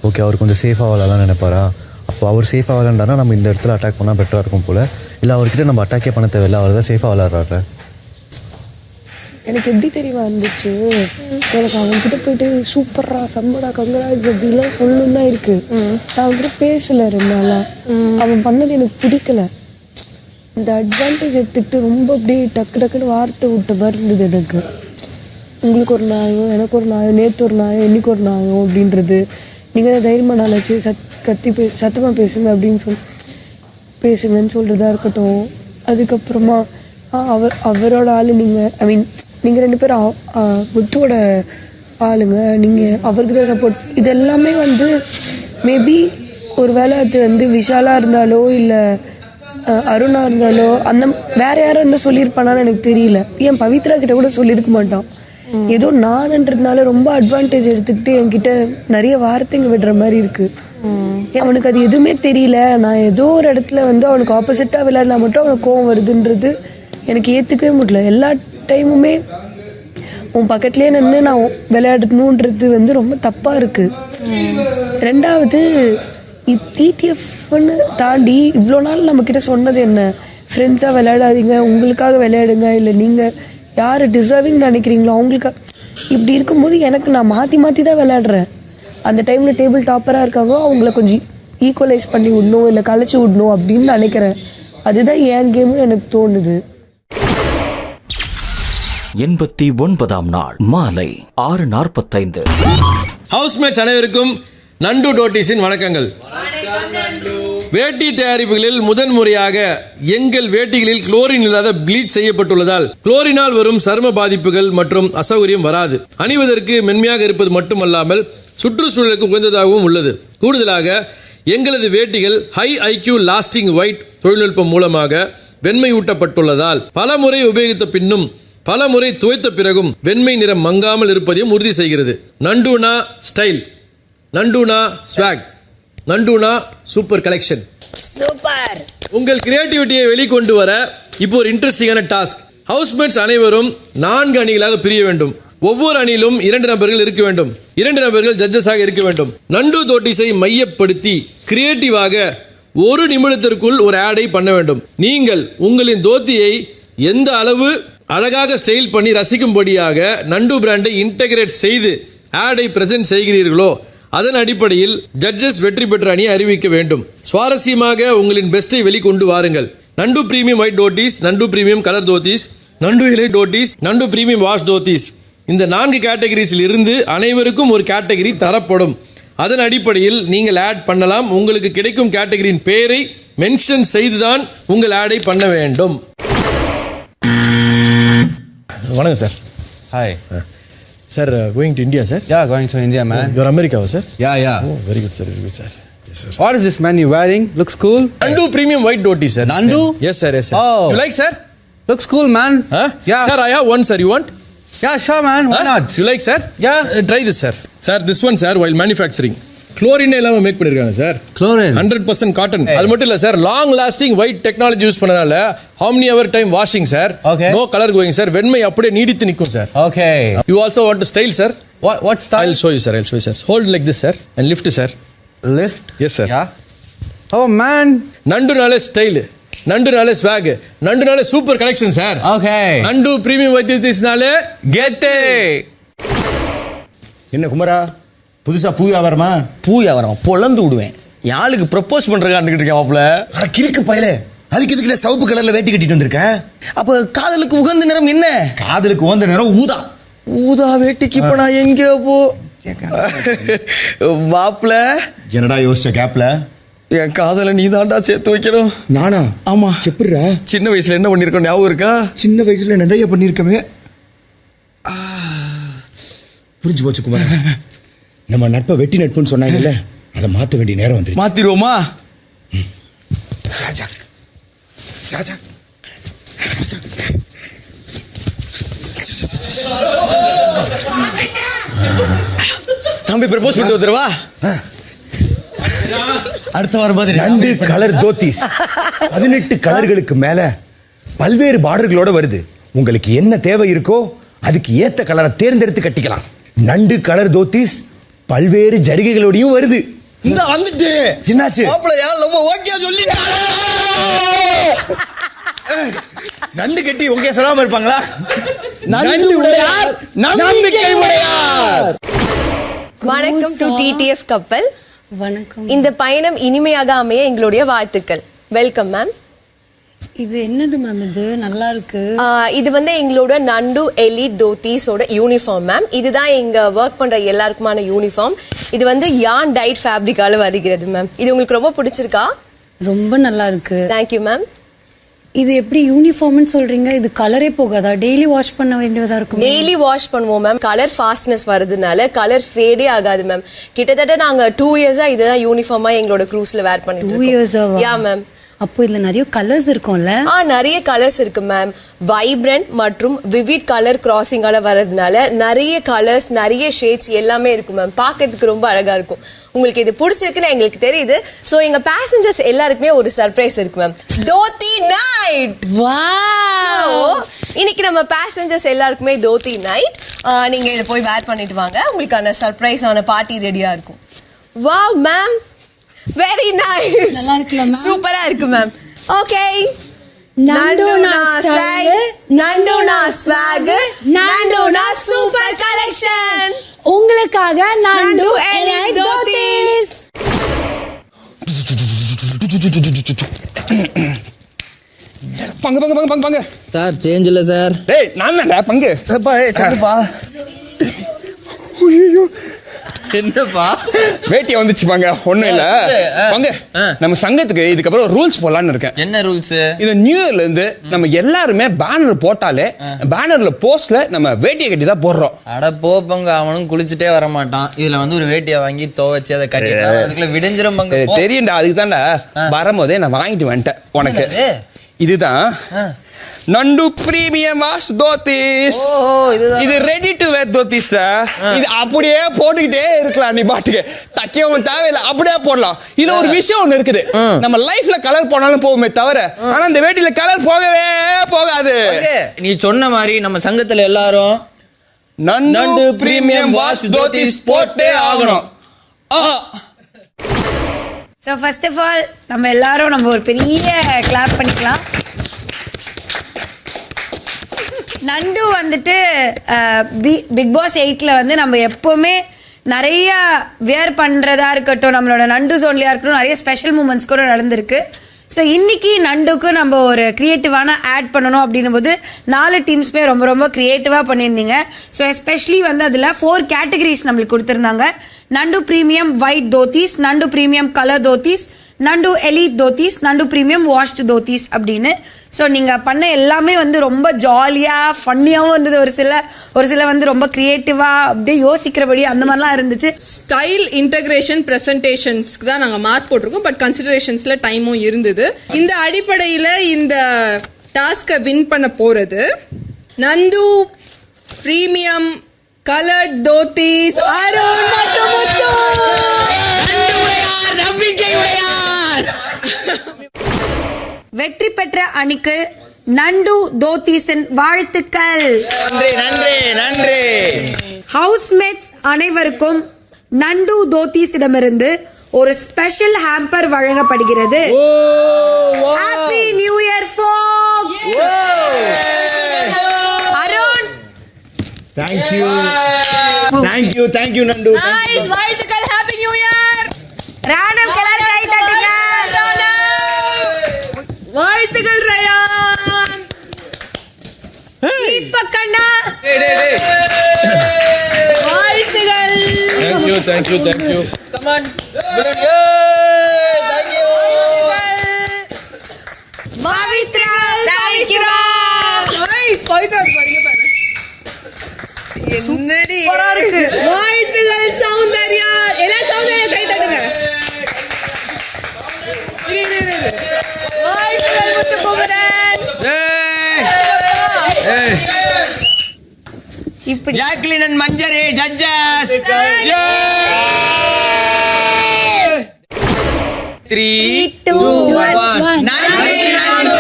ஓகே, அவர் கொஞ்சம் சேஃபாக விளாட்லான்னு நினைப்பாரா? அப்போ அவர் சேஃபாக விளாண்டாரா நம்ம இந்த இடத்துல அட்டாக் பண்ணால் பெட்டராக இருக்கும் போல். இல்லை அவர்கிட்ட நம்ம அட்டாக்கே பண்ண தேவையில்லை, அவர் தான் சேஃபாக விளாட்றாரு. எனக்கு எப்படி தெரியுமா இருந்துச்சு, எனக்கு அவன்கிட்ட போயிட்டு சூப்பர்ரா சம்படா கங்கராஜ் அப்படிலாம் சொல்லணும் தான் இருக்கு. நான் அவன்கிட்ட பேசலை 2 நாளா. அவன் பண்ணது எனக்கு பிடிக்கல. இந்த அட்வான்டேஜ் எடுத்துக்கிட்டு ரொம்ப அப்படியே டக்குன்னு வார்த்தை விட்ட மாதிரி இருந்தது எனக்கு. உங்களுக்கு ஒரு நியாயம், எனக்கு ஒரு நியாயம், நேற்று ஒரு நியாயம், இன்னைக்கு ஒரு நியாயம் அப்படின்றது. நீங்கள் தான் தைரியமாக நாளாச்சு சத்தமாக பேசுங்க அப்படின்னு பேசுங்கன்னு சொல்கிறதா இருக்கட்டும். அதுக்கப்புறமா அவரோட ஆள் நீங்கள், ஐ மீன் நீங்கள் 2 பேரும் முத்துவோட ஆளுங்க, நீங்கள் அவருக்கு தான் சப்போர்ட். இது எல்லாமே வந்து மேபி ஒரு வேளை அது வந்து விஷாலாக இருந்தாலோ இல்லை அருணா இருந்தாலோ அந்த வேற யாரும் இருந்தால் சொல்லியிருப்பானான்னு எனக்கு தெரியல. ஏன் பவித்ரா கிட்ட கூட சொல்லியிருக்க மாட்டான். ஏதோ நான்ன்றதுனால ரொம்ப அட்வான்டேஜ் எடுத்துக்கிட்டு என்கிட்ட நிறைய வார்த்தைங்க விடுற மாதிரி இருக்கு. அவனுக்கு அது எதுவுமே தெரியல. நான் ஏதோ ஒரு இடத்துல வந்து அவனுக்கு ஆப்போசிட்டாக விளையாடினா மட்டும் அவனுக்கு கோவம் வருதுன்றது எனக்கு ஏற்றுக்கவே முடியல. எல்லா டைமுமே உன் பக்கத்துலேயே நின்று நான் விளையாடணுன்றது வந்து ரொம்ப தப்பாக இருக்குது. 2வது டிடிஎஃப்னு தாண்டி இவ்வளோ நாள் நம்மக்கிட்ட சொன்னது என்ன? ஃப்ரெண்ட்ஸாக விளையாடாதீங்க, உங்களுக்காக விளையாடுங்க, இல்லை நீங்கள் யார் டிசர்விங் நினைக்கிறீங்களோ அவங்களுக்காக. இப்படி இருக்கும்போது எனக்கு நான் மாற்றி தான் விளையாடுறேன். அந்த டைமில் டேபிள் டாப்பராக இருக்காங்க, அவங்கள கொஞ்சம் ஈக்குவலைஸ் பண்ணி விடணும், இல்லை கழிச்சு விடணும் அப்படின்னு நினைக்கிறேன். அதுதான் என் கேம்னு எனக்கு தோணுது. 89ஆம் நாள் மாலை 6:45. ஹவுஸ்மேட்ஸ் அனைவருக்கும் நண்டு டோட்டிஸின் வணக்கங்கள். வேட்டி தயாரிப்புகளில் முதன்முறையாக எங்கள் வேட்டிகளில் குளோரின் இல்லாத ப்ளீச் செய்யப்பட்டுள்ளதால் குளோரினால் வரும் சரும பாதிப்புகள் மற்றும் அசௌகரியம் வராது. அணிவதற்கு மென்மையாக இருப்பது மட்டுமல்லாமல் சுற்றுச்சூழலுக்கு உகந்ததாகவும் உள்ளது. கூடுதலாக எங்களது வேட்டிகள் ஹை ஐக்யூ லாஸ்டிங் ஒயிட் தொழில்நுட்பம் மூலமாக வெண்மையூட்டப்பட்டுள்ளதால் பல முறை உபயோகித்த பின்னும் பல முறை துவைத்த பிறகும் வெண்மை நிறம் மங்காமல் இருப்பதையும் உறுதி செய்கிறது. நண்டூனா ஸ்டைல், நண்டூனா ஸ்வாக், நண்டூனா சூப்பர் கலெக்ஷன். சூப்பர். உங்கள் கிரியேட்டிவிட்டியை வெளிக்கொண்டு வர இப்போ ஒரு இன்ட்ரெஸ்டிங்கான டாஸ்க். ஹவுஸ்மேட்ஸ் அனைவரும் 4 அணிகளாக பிரிய வேண்டும். ஒவ்வொரு அணியிலும் 2 நபர்கள் இருக்க வேண்டும். 2 நபர்கள் ஜட்ஜஸாக இருக்க வேண்டும். நண்டு தோட்டிஸை மையப்படுத்தி கிரியேட்டிவாக 1 நிமிடத்திற்குள் ஒரு ஆடை பண்ண வேண்டும். நீங்கள் உங்களின் தோத்தியை எந்த அளவு அழகாக ஸ்டைல் பண்ணி ரசிக்கும்படியாக நண்டு பிராண்டை இன்டகிரேட் செய்து ஆடை பிரசன்ட் செய்கிறீர்களோ அதன் அடிப்படையில் ஜட்ஜஸ் வெற்றி பெற்ற அணியை அறிவிக்க வேண்டும். சுவாரஸ்யமாக உங்களின் பெஸ்டை வெளிக்கொண்டு வாருங்கள். நண்டு பிரீமியம் ஒயிட் தோட்டிஸ், நண்டு பிரீமியம் கலர் தோட்டிஸ், நண்டு எலைட் தோத்தீஸ், நண்டு பிரீமியம் வாஷ் தோத்தீஸ், இந்த 4 கேட்டகரிஸில் இருந்து அனைவருக்கும் ஒரு கேட்டகரி தரப்படும். அதன் அடிப்படையில் நீங்கள் ஆட் பண்ணலாம். உங்களுக்கு கிடைக்கும் கேட்டகரியின் பெயரை மென்ஷன் செய்துதான் உங்கள் ஆடை பண்ண வேண்டும். வணக்கம் sir. Hi. Sir, going to India sir? Yeah, going to India, man. Your அமெரிக்காவா sir? Yeah. Oh, very good sir, very good sir. Yes sir. What is this, man, you wearing? Looks cool. Nandu premium white dhoti sir. Nandu? Yes sir, yes sir. Oh. You like sir? Looks cool, man. Huh? Yeah. Sir, I have one sir, you want? Yeah, sure, man. Why not? You like sir? Yeah. Try this sir. Sir, this one sir, while manufacturing chlorine இல்லாம மேக் பண்ணிருக்காங்க சார். Chlorine. 100% காட்டன். அது மட்டும் இல்ல sir, long lasting white technology use பண்ணனால how many hour time washing sir? Okay. No color going sir. வெண்மை அப்படியே நீடித்து நிக்கும் sir. Okay. You also want to style sir? What style? I'll show you sir. Hold like this sir and lift sir. Lift? Yes sir. Yeah. Oh man. நண்டுனாலே ஸ்டைல், நண்டுனாலே ஸ்வாக், நண்டுனாலே super collection sir. Okay. Nandu premium வைத்தியத்தினாலே கெட்டு. என்ன குமரா, புதுசா பூ வியாபாரமா? பூ வியாபாரம் பொழந்து விடுவேன். என் ஆளுக்கு ப்ரப்போஸ் பண்றதுக்காண்டுக்கிட்டு இருக்கேன் மாப்பிள்ள. அட கிறுக்கு பயலே, அதுக்கு இதுக்குள்ள சிவப்பு கலர்ல வேட்டி கட்டிட்டு வந்திருக்க? அப்ப காதலுக்கு உகந்த நிறம் என்ன? காதலுக்கு உகந்த நிறம் ஊதா. ஊதா வேட்டிக்கு இப்ப நான் எங்க போ மாப்பிள்ள? என்னடா யோசிச்ச கேப்ல? என் காதலை நீ தாண்டா சேர்த்து வைக்கணும். நானா? ஆமா. எப்படிடா? சின்ன வயசுல என்ன பண்ணிருக்கோம் ஞாபகம் இருக்கா? சின்ன வயசுல நிறைய பண்ணிருக்கமே. புரிஞ்சு போச்சு குமார். நம்ம நட்பை வெட்டி நட்புன்னு சொன்னாங்கல்ல, அதை மாற்ற வேண்டிய நேரம் வந்துருச்சு. மாத்திருவோமா? நான் போய் ப்ரப்போஸ் பண்ணிட்டு வந்துடுவா. அடுத்த வாரம் மாதிரி நண்டு கலர் தோத்தீஸ் 18 கலர்களுக்கு மேல பல்வேறு பார்டர்களோட வருது. உங்களுக்கு என்ன தேவை இருக்கோ அதுக்கு ஏத்த கலரை தேர்ந்தெடுத்து கட்டிக்கலாம். நண்டு கலர் தோத்தீஸ் பல்வேறு ஜரிகைகளோடையும் வருது. இந்த வந்துட்டு என்னாச்சு? மாப்பிளையா ரொம்ப ஓகே சொல்லிட்டாங்க. நண்டு கட்டி ஓகே சொல்லாம இருப்பாங்களா? நண்டு உடையார் நம்பிக்கை உடையார். வணக்கம் டு டிடிஎஃப் கப்பல். வணக்கம். இந்த பயணம் இனிமையாக அமைய எங்களுடைய வாழ்த்துக்கள். Welcome ma'am. இது என்னது மேம்? இது நல்லா இருக்கு. இது வந்து எங்களோட நண்டு எலிட் தோத்தீஸோட யூனிஃபார்ம் மேம். இதுதான் எங்க ஒர்க் பண்ற எல்லாருக்குமான யூனிஃபார்ம். இது வந்து யான் டைட் ஃபேப்ரிக்கால வருகிறது மேம். இது உங்களுக்கு ரொம்ப பிடிச்சிருக்கா? ரொம்ப நல்லா இருக்கு. Thank you ma'am. இது எப்படி யூனிஃபார்ம்னு சொல்றீங்க? இது கலரே போகாதா? டெய்லி வாஷ் பண்ண வேண்டியதா இருக்கும்? டெய்லி வாஷ் பண்ணுவோம் மேம். கலர் ஃபாஸ்ட்னஸ் வருதுனால கலர் ஃபேடே ஆகாது மேம். கிட்டத்தட்ட நாங்க 2 இயர்ஸா இதுதான் யூனிஃபார்மா எங்களோட க்ரூஸ்ல வேர் பண்ணிட்டு இருக்கோம். 2 இயர்ஸா? Yeah ma'am. அப்போ இதுல நிறைய கலர்ஸ் இருக்கும்ல? நிறைய கலர்ஸ் இருக்கு மேம். வைப்ரண்ட் மற்றும் விவிட் கலர் கிராசிங்கால வரதுனால நிறைய கலர்ஸ், நிறைய ஷேட்ஸ் எல்லாமே இருக்கும் மேம். பார்க்கிறதுக்கு ரொம்ப அழகா இருக்கும். உங்களுக்கு இது பிடிச்சிருக்குன்னு எங்களுக்கு தெரியுது. ஸோ எங்க பேசஞ்சர்ஸ் எல்லாருக்குமே ஒரு சர்ப்ரைஸ் இருக்கு மேம். தோத்தி நைட். இன்னைக்கு நம்ம பேசஞ்சர்ஸ் எல்லாருக்குமே தோத்தி நைட். நீங்க இதை போய் வேர் பண்ணிட்டு வாங்க. உங்களுக்கான சர்ப்ரைஸான பார்ட்டி ரெடியா இருக்கும். Wow ma'am, very nice. நல்லா இருக்குல்ல மேம்? சூப்பரா இருக்கு மேம். ஓகே, நண்டுனா ஸ்டைல், நண்டுனா ஸ்வாக், நண்டுனா சூப்பர் கலெக்ஷன். உங்களுக்காக நண்டு எலைட் தோத்தீஸ். பங்கு பங்கு பங்கு பங்கு பங்கு சார் சேஞ்ச் இல்ல சார். டேய் நான் தான்டா பங்கு. தங்குப்பா. என்னப்பா வேட்டியா வந்துச்சு பாங்க. ஒண்ணும் இல்ல பங்கு, நம்ம சங்கத்துக்கு இதுக்கப்புறம் ரூல்ஸ் போடலான்னு இருக்கேன். என்ன ரூல்ஸ்? இந்த நியூ இயர்ல இருந்து நம்ம எல்லாருமே பேனர் போட்டாலே பேனர்ல போஸ்ட்ல நம்ம வேட்டியை கட்டி தான் போடுறோம். அட போப்பங்க, அவனும் குளிச்சுட்டே வர மாட்டான். இதுல வந்து ஒரு வேட்டியை வாங்கி துவைச்சு அதை கட்டிட்டா அதுக்குள்ள விடிஞ்சிரும் பங்க. தெரியும்டா, அதுக்கு தான்டா வரும்போதே நான் வாங்கிட்டு வந்துட்டேன் உனக்கு. இதுதான் நண்டு பிரீமியம் வாஷ் தோத்தீஸ். இது ரெடி டு வேர் தோத்தீஸ்டா. இது அப்படியே போட்டுக்கிட்டே இருக்கலாம். நீ பாட்டுக்கு தைக்கவும் தேவையில்லை, அப்படியே போடலாம். இது ஒரு விஷயம் ஒண்ணு இருக்குது. நம்ம லைஃப்ல கலர் போனாலும் போகுமே தவிர, ஆனா இந்த வேட்டியில கலர் போகவே போகாது. நீ சொன்ன மாதிரி நம்ம சங்கத்துல எல்லாரும் நண்டு பிரீமியம் வாஷ் தோத்தீஸ் போட்டே ஆகணும். ஸோ ஃபர்ஸ்ட் ஆஃப் ஆல் நம்ம எல்லாரும் நம்ம ஒரு பெரிய கிளாப் பண்ணிக்கலாம். நண்டு வந்துட்டு பிக் பாஸ் 8ல வந்து நம்ம எப்பவுமே நிறைய வியர் பண்றதா இருக்கட்டும், நம்மளோட நண்டு ஜோன்லயா இருக்கட்டும், நிறைய ஸ்பெஷல் மூமெண்ட்ஸ் கூட நடந்திருக்கு. ஸோ இன்னைக்கு நண்டுக்கு நம்ம ஒரு கிரியேட்டிவான ஆட் பண்ணணும் அப்படின்னும் போது 4 டீம்ஸ்மே ரொம்ப ரொம்ப கிரியேட்டிவா பண்ணியிருந்தீங்க. ஸோ எஸ்பெஷலி வந்து அதில் 4 கேட்டகரிஸ் நம்மளுக்கு கொடுத்துருந்தாங்க. நண்டு பிரீமியம் ஒயிட் தோத்தீஸ், நண்டு பிரீமியம் கலர் தோத்தீஸ், நண்டு எலிட் தோத்தீஸ், நண்டு பிரீமியம் வாஷ்டு தோத்தீஸ் அப்படின்னு. ஸோ நீங்கள் பண்ண எல்லாமே வந்து ரொம்ப ஜாலியாக ஃபன்னியாகவும் இருந்தது. ஒரு சில வந்து ரொம்ப கிரியேட்டிவாக அப்படியே யோசிக்கிறபடி அந்த மாதிரிலாம் இருந்துச்சு. ஸ்டைல் இன்டகிரேஷன் ப்ரெசன்டேஷன்ஸ்க்கு தான் நாங்கள் மார்க் போட்டிருக்கோம். பட் கன்சிடரேஷன்ஸில் டைமும் இருந்தது. இந்த அடிப்படையில் இந்த டாஸ்கை வின் பண்ண போகிறது நண்டு பிரீமியம் கலர்ட் தோத்தீஸ் அருண் மற்றும் முத்து. வெற்றி பெற்ற அணிக்கு நண்டு தோத்தீஸின் வாழ்த்துக்கள். நன்றி நன்றி நன்றி. ஹவுஸ்மேட்ஸ் அனைவருக்கும் நண்டு தோத்தீஸிடமிருந்து ஒரு ஸ்பெஷல் ஹேம்பர் வழங்கப்படுகிறது. Happy new year folks. Arun Thank you Nandu. Nice, வாழ்த்துக்கள். Happy new year. ராணம் எல்லாரும் கை தட்டுங்க. வாழ்த்துக்கள் ரயான். தீபக் அண்ணா வாழ்த்துக்கள். Thank you. Come on. Thank you. Pavithra Thank you. Nice, Pavithra பாருங்க பாருங்க. என்னடி இருக்கு. வாழ்த்துக்கள் சௌந்தர்யா. எல்லா சௌந்தர்யா கை தட்டுங்க. வாழ்த்துக்கள் முத்துக்குமரன். இப்படி ஜாக்லின் அண்ட் மஞ்சரி ஜட்ஜஸ். 3 2 1. நன்றி நண்டு.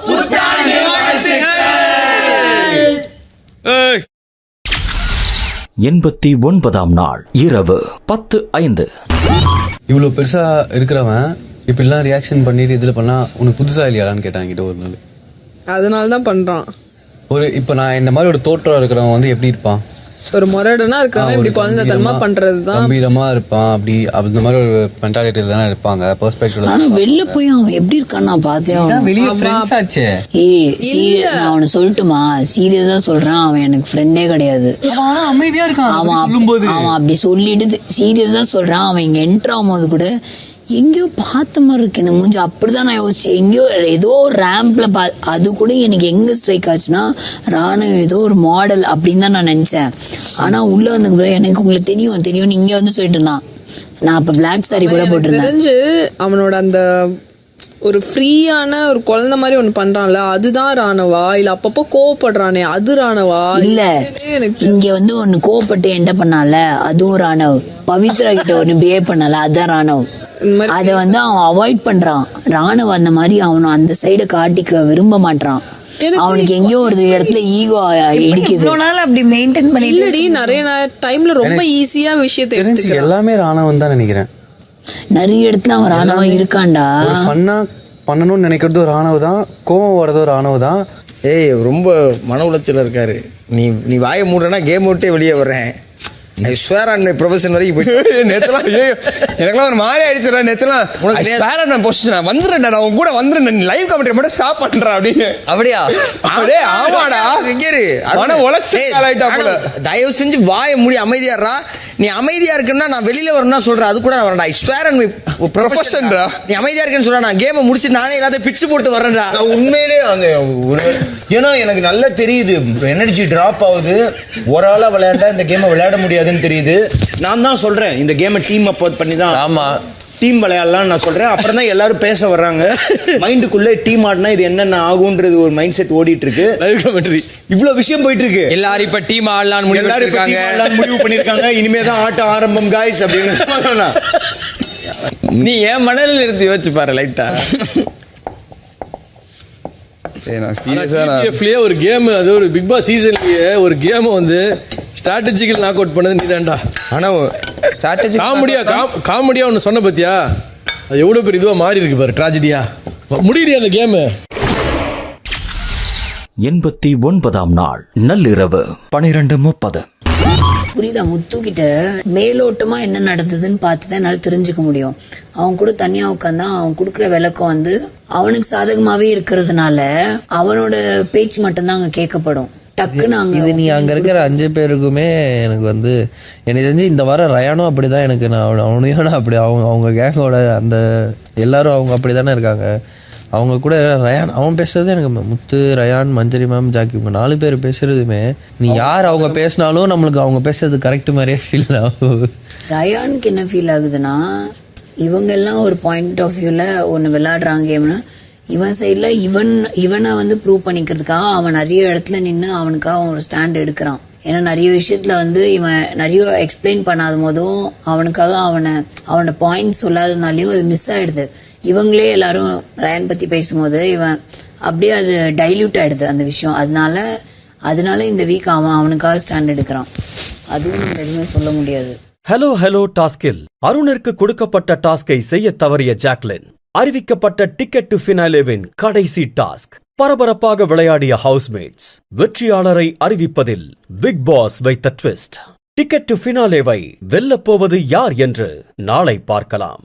புத்தாண்டு வாழ்த்துக்கள். 89ஆம் நாள் இரவு 10:05. இவ்வளோ பெருசாக இருக்கிறவன் இப்படிலாம் ரியாக்ஷன் பண்ணிட்டு இதில் பண்ணால் உனக்கு புதுசாக இல்லையாடான்னு கேட்டான் கிட்ட ஒரு நாள். அதனால தான் பண்ணுறான். இப்போ நான் இந்த மாதிரி ஒரு தோற்றம் இருக்கிறவன் வந்து எப்படி இருப்பான்? ஒரு முரடனா இருக்கிறவன் இப்படி குழந்தைத்தனமா பண்றது தான். கம்பீரமா இருப்பான். அப்படி அந்த மாதிரி ஒரு மென்டாலிட்டி தானே இருப்பாங்க. பெர்ஸ்பெக்டிவ்ல. ஆனா வெளில போய் அவன் எப்படி இருக்கான் நான் பார்த்தேன். வெளியே ஃப்ரெண்ட்ஸ் ஆச்சே. நான் அவனை சொல்லட்டுமா, சீரியஸா சொல்றேன், அவன் எனக்கு ஃப்ரெண்டே கிடையாது. அவன் அமைதியா இருக்கான். அவன் அப்படி சொல்லிட்டு சீரியஸா சொல்றான். அவன் இங்க என்டர் ஆகும்போது கூட எங்கேயோ பார்த்த மாதிரி இருக்கு எனக்கு மூஞ்சி. அப்படிதான் நான் யோசிச்சேன். எங்கேயோ ஏதோ ரேம்ப்ல அது கூட எனக்கு எங்க ஸ்ட்ரைக் ஆச்சுன்னா ராணுவ ஏதோ ஒரு மாடல் அப்படின்னு தான் நான் நினைச்சேன். ஆனா உள்ள வந்து எனக்கு உங்களுக்கு தெரியும் இங்க வந்து சொல்லிட்டு இருந்தான். நான் அப்ப பிளாக் சாரி கூட போட்டிருந்தேன். தெரிஞ்சு அவனோட அந்த ஒரு ஃப்ரீயான ஒரு குழந்தை மாதிரி ஒண்ணு பண்றான்ல, அதுதான் ராணவா? இல்ல அப்பப்போ கோவப்படுறானே அது ராணவா? இல்ல, இங்க வந்து ஒண்ணு கோவப்பட்டு என்ன பண்ணால அதுவும் ராணவ். பவித்ரா கிட்ட ஒண்ணு பிஹேவ் பண்ணல அதுதான் ராணவ். அத வந்து அவன் அவாய்ட் பண்றான். ராணுவ அந்த மாதிரி அவனும் அந்த சைடு காட்டிக்க விரும்ப மாட்டான். அவனுக்கு எங்கேயோ ஒரு இடத்துல ஈகோ இடிக்குது. அப்படி மெயின்டைன் பண்ணி இல்லடி, நிறைய டைம்ல ரொம்ப ஈஸியா விஷயத்தை எடுத்துக்கிறான். எல்லாமே ராணவன் தான் நினைக்கிறேன். நிறைய இடத்துல அவன் ராணுவ இருக்கான்டா. ஃபன்னா பண்ணணும்னு நினைக்கிறது ஒரு ராணுவ தான். கோவம் வர்றது ஒரு ராணுவ தான். ஏய், ரொம்ப மன உளைச்சல இருக்காரு. நீ வாயை மூடுறனா கேம் விட்டே வெளியே வர்றேன். ப்ரொஃபஷன் வரைக்கும் போயிட்டு எனக்குலாம் ஒரு மாதிரி ஆயிடுச்சு. நேத்தெல்லாம் பொசிஷன் வந்துடுறேன், நான் உங்க கூட வந்துடுறேன், லைவ் கமெண்ட்ரி மட்டும் ஸ்டாப் பண்றேன் அப்படின்னு. அப்படியா? அப்படியே ஆமாடா. தயவு செஞ்சு வாயை மூடி அமைதியாடுறா. நீ அமைதியா இருக்குன்னா நான் வெளியில வரணும்னா சொல்றேன், அது கூட நான் வரேன்டா. ஐ ஸ்வேர் அண்ட் ப்ரொஃபஷன்டா. நீ அமைதியா இருக்கேன்னு சொல்ற, நான் கேமை முடிச்சு நானே எல்லாத்தையும் பிச்சு போட்டு வரேன்டா. உண்மையிலே அந்த ஏன்னா எனக்கு நல்லா தெரியுது எனர்ஜி டிராப் ஆகுது. ஒரு ஆளா விளையாண்டா இந்த கேமை விளையாட முடியாதுன்னு தெரியுது. நான் தான் சொல்றேன் இந்த கேமை டீம் அப் பண்ணி தான். ஆமா, டீம் விளையாடலாம் நான் சொல்றேன். அப்புறம் தான் எல்லாரும் பேச வர்றாங்க. மைண்டுக்குள்ள டீம் ஆடினா இது என்னென்ன ஆகுன்றது ஒரு மைண்ட் செட் ஓடிட்டு இருக்கு. லைவ் கமெண்ட்ரி இவ்வளவு விஷயம் போயிட்டு இருக்கு. எல்லாரும் இப்ப டீம் ஆடலாம்னு முடிவு பண்ணிருக்காங்க. இனிமே தான் ஆட்டம் ஆரம்பம் காய்ஸ் அப்படின்னு. நீ ஏன் மணலில் இருந்து யோசிச்சு பாரு லைட்டா. ஒரு கேம், அது ஒரு பிக் பாஸ் சீசன்லயே ஒரு கேம் வந்து ஸ்ட்ராட்டஜிக்கல் நாக் அவுட் பண்ணது நீதான்டா. ஆனா காமெடியா ஒன்னு சொன்ன பத்தியா, அது எவ்வளவு பெரிய இதுவா மாறி இருக்கு பாரு. ட்ராஜடியா முடியலையா அந்த கேம். 89ஆம் நாள் நள்ளிரவு 12:30. புரியுதா? முத்துக்கிட்ட மேலோட்டமா என்ன நடந்ததுன்னு பார்த்துதான் என்னால தெரிஞ்சுக்க முடியும். அவன் கூட தனியா உட்காந்தா அவன் கொடுக்குற விளக்கம் வந்து அவனுக்கு சாதகமாவே இருக்கிறதுனால அவனோட பேச்சு மட்டும்தான் அங்க கேட்கப்படும். டக்குன்னு இது நீ அங்க இருக்கிற 5 பேருக்குமே எனக்கு வந்து எனக்கு தெரிஞ்சு இந்த வாரம் ரயானும் அப்படிதான். எனக்கு நான் அவனையும் நான் அப்படி அவங்க கேங்கோட அந்த எல்லாரும் அவங்க அப்படிதானே இருக்காங்க. அவங்க கூட ரயான் அவன் பேசுறது எனக்கு முத்து, ரயான், மஞ்சரி மேம், ஜாக்கி இவங்க 4 பேர் பேசுறதுமே நீ யார் அவங்க பேசினாலும் நம்மளுக்கு அவங்க பேசுறது கரெக்ட் மாதிரியே ஃபீல் ஆகும். ரயானுக்கு என்ன ஃபீல் ஆகுதுன்னா, இவங்க எல்லாம் ஒரு பாயிண்ட் ஆஃப் வியூல ஒன்று விளையாடுறாங்க கேம்னா, இவன் சைட்ல இவனை வந்து ப்ரூவ் பண்ணிக்கிறதுக்காக அவன் நிறைய இடத்துல நின்று அவனுக்காக அவன் ஒரு ஸ்டாண்ட் எடுக்கிறான். ஏன்னா நிறைய விஷயத்துல வந்து இவன் நிறைய எக்ஸ்பிளைன் பண்ணாத போதும் அவனுக்காக அவனோட பாயிண்ட் சொல்லாதனாலையும் அது மிஸ் ஆயிடுது. இவங்களே எல்லாரும் ரயான் பத்தி பேசும்போது இவன் அப்படியே அது டைல்யூட் ஆயிடுது அந்த விஷயம். அதனால இந்த வீக் அவனுக்காக ஸ்டாண்ட் எடுக்கிறான். அதுவும் நம்ம எதுவுமே சொல்ல முடியாது. ஹலோ டாஸ்கில் அருணிற்கு கொடுக்கப்பட்ட டாஸ்கை செய்ய தவறிய ஜாக்லின். அறிவிக்கப்பட்ட டிக்கெட் டு ஃபினாலேவின் கடைசி டாஸ்க். பரபரப்பாக விளையாடிய ஹவுஸ்மேட்ஸ். வெற்றியாளரை அறிவிப்பதில் பிக் பாஸ் வைத்த ட்விஸ்ட். டிக்கெட் டு ஃபினாலேவை வெல்லப் போவது யார் என்று நாளை பார்க்கலாம்.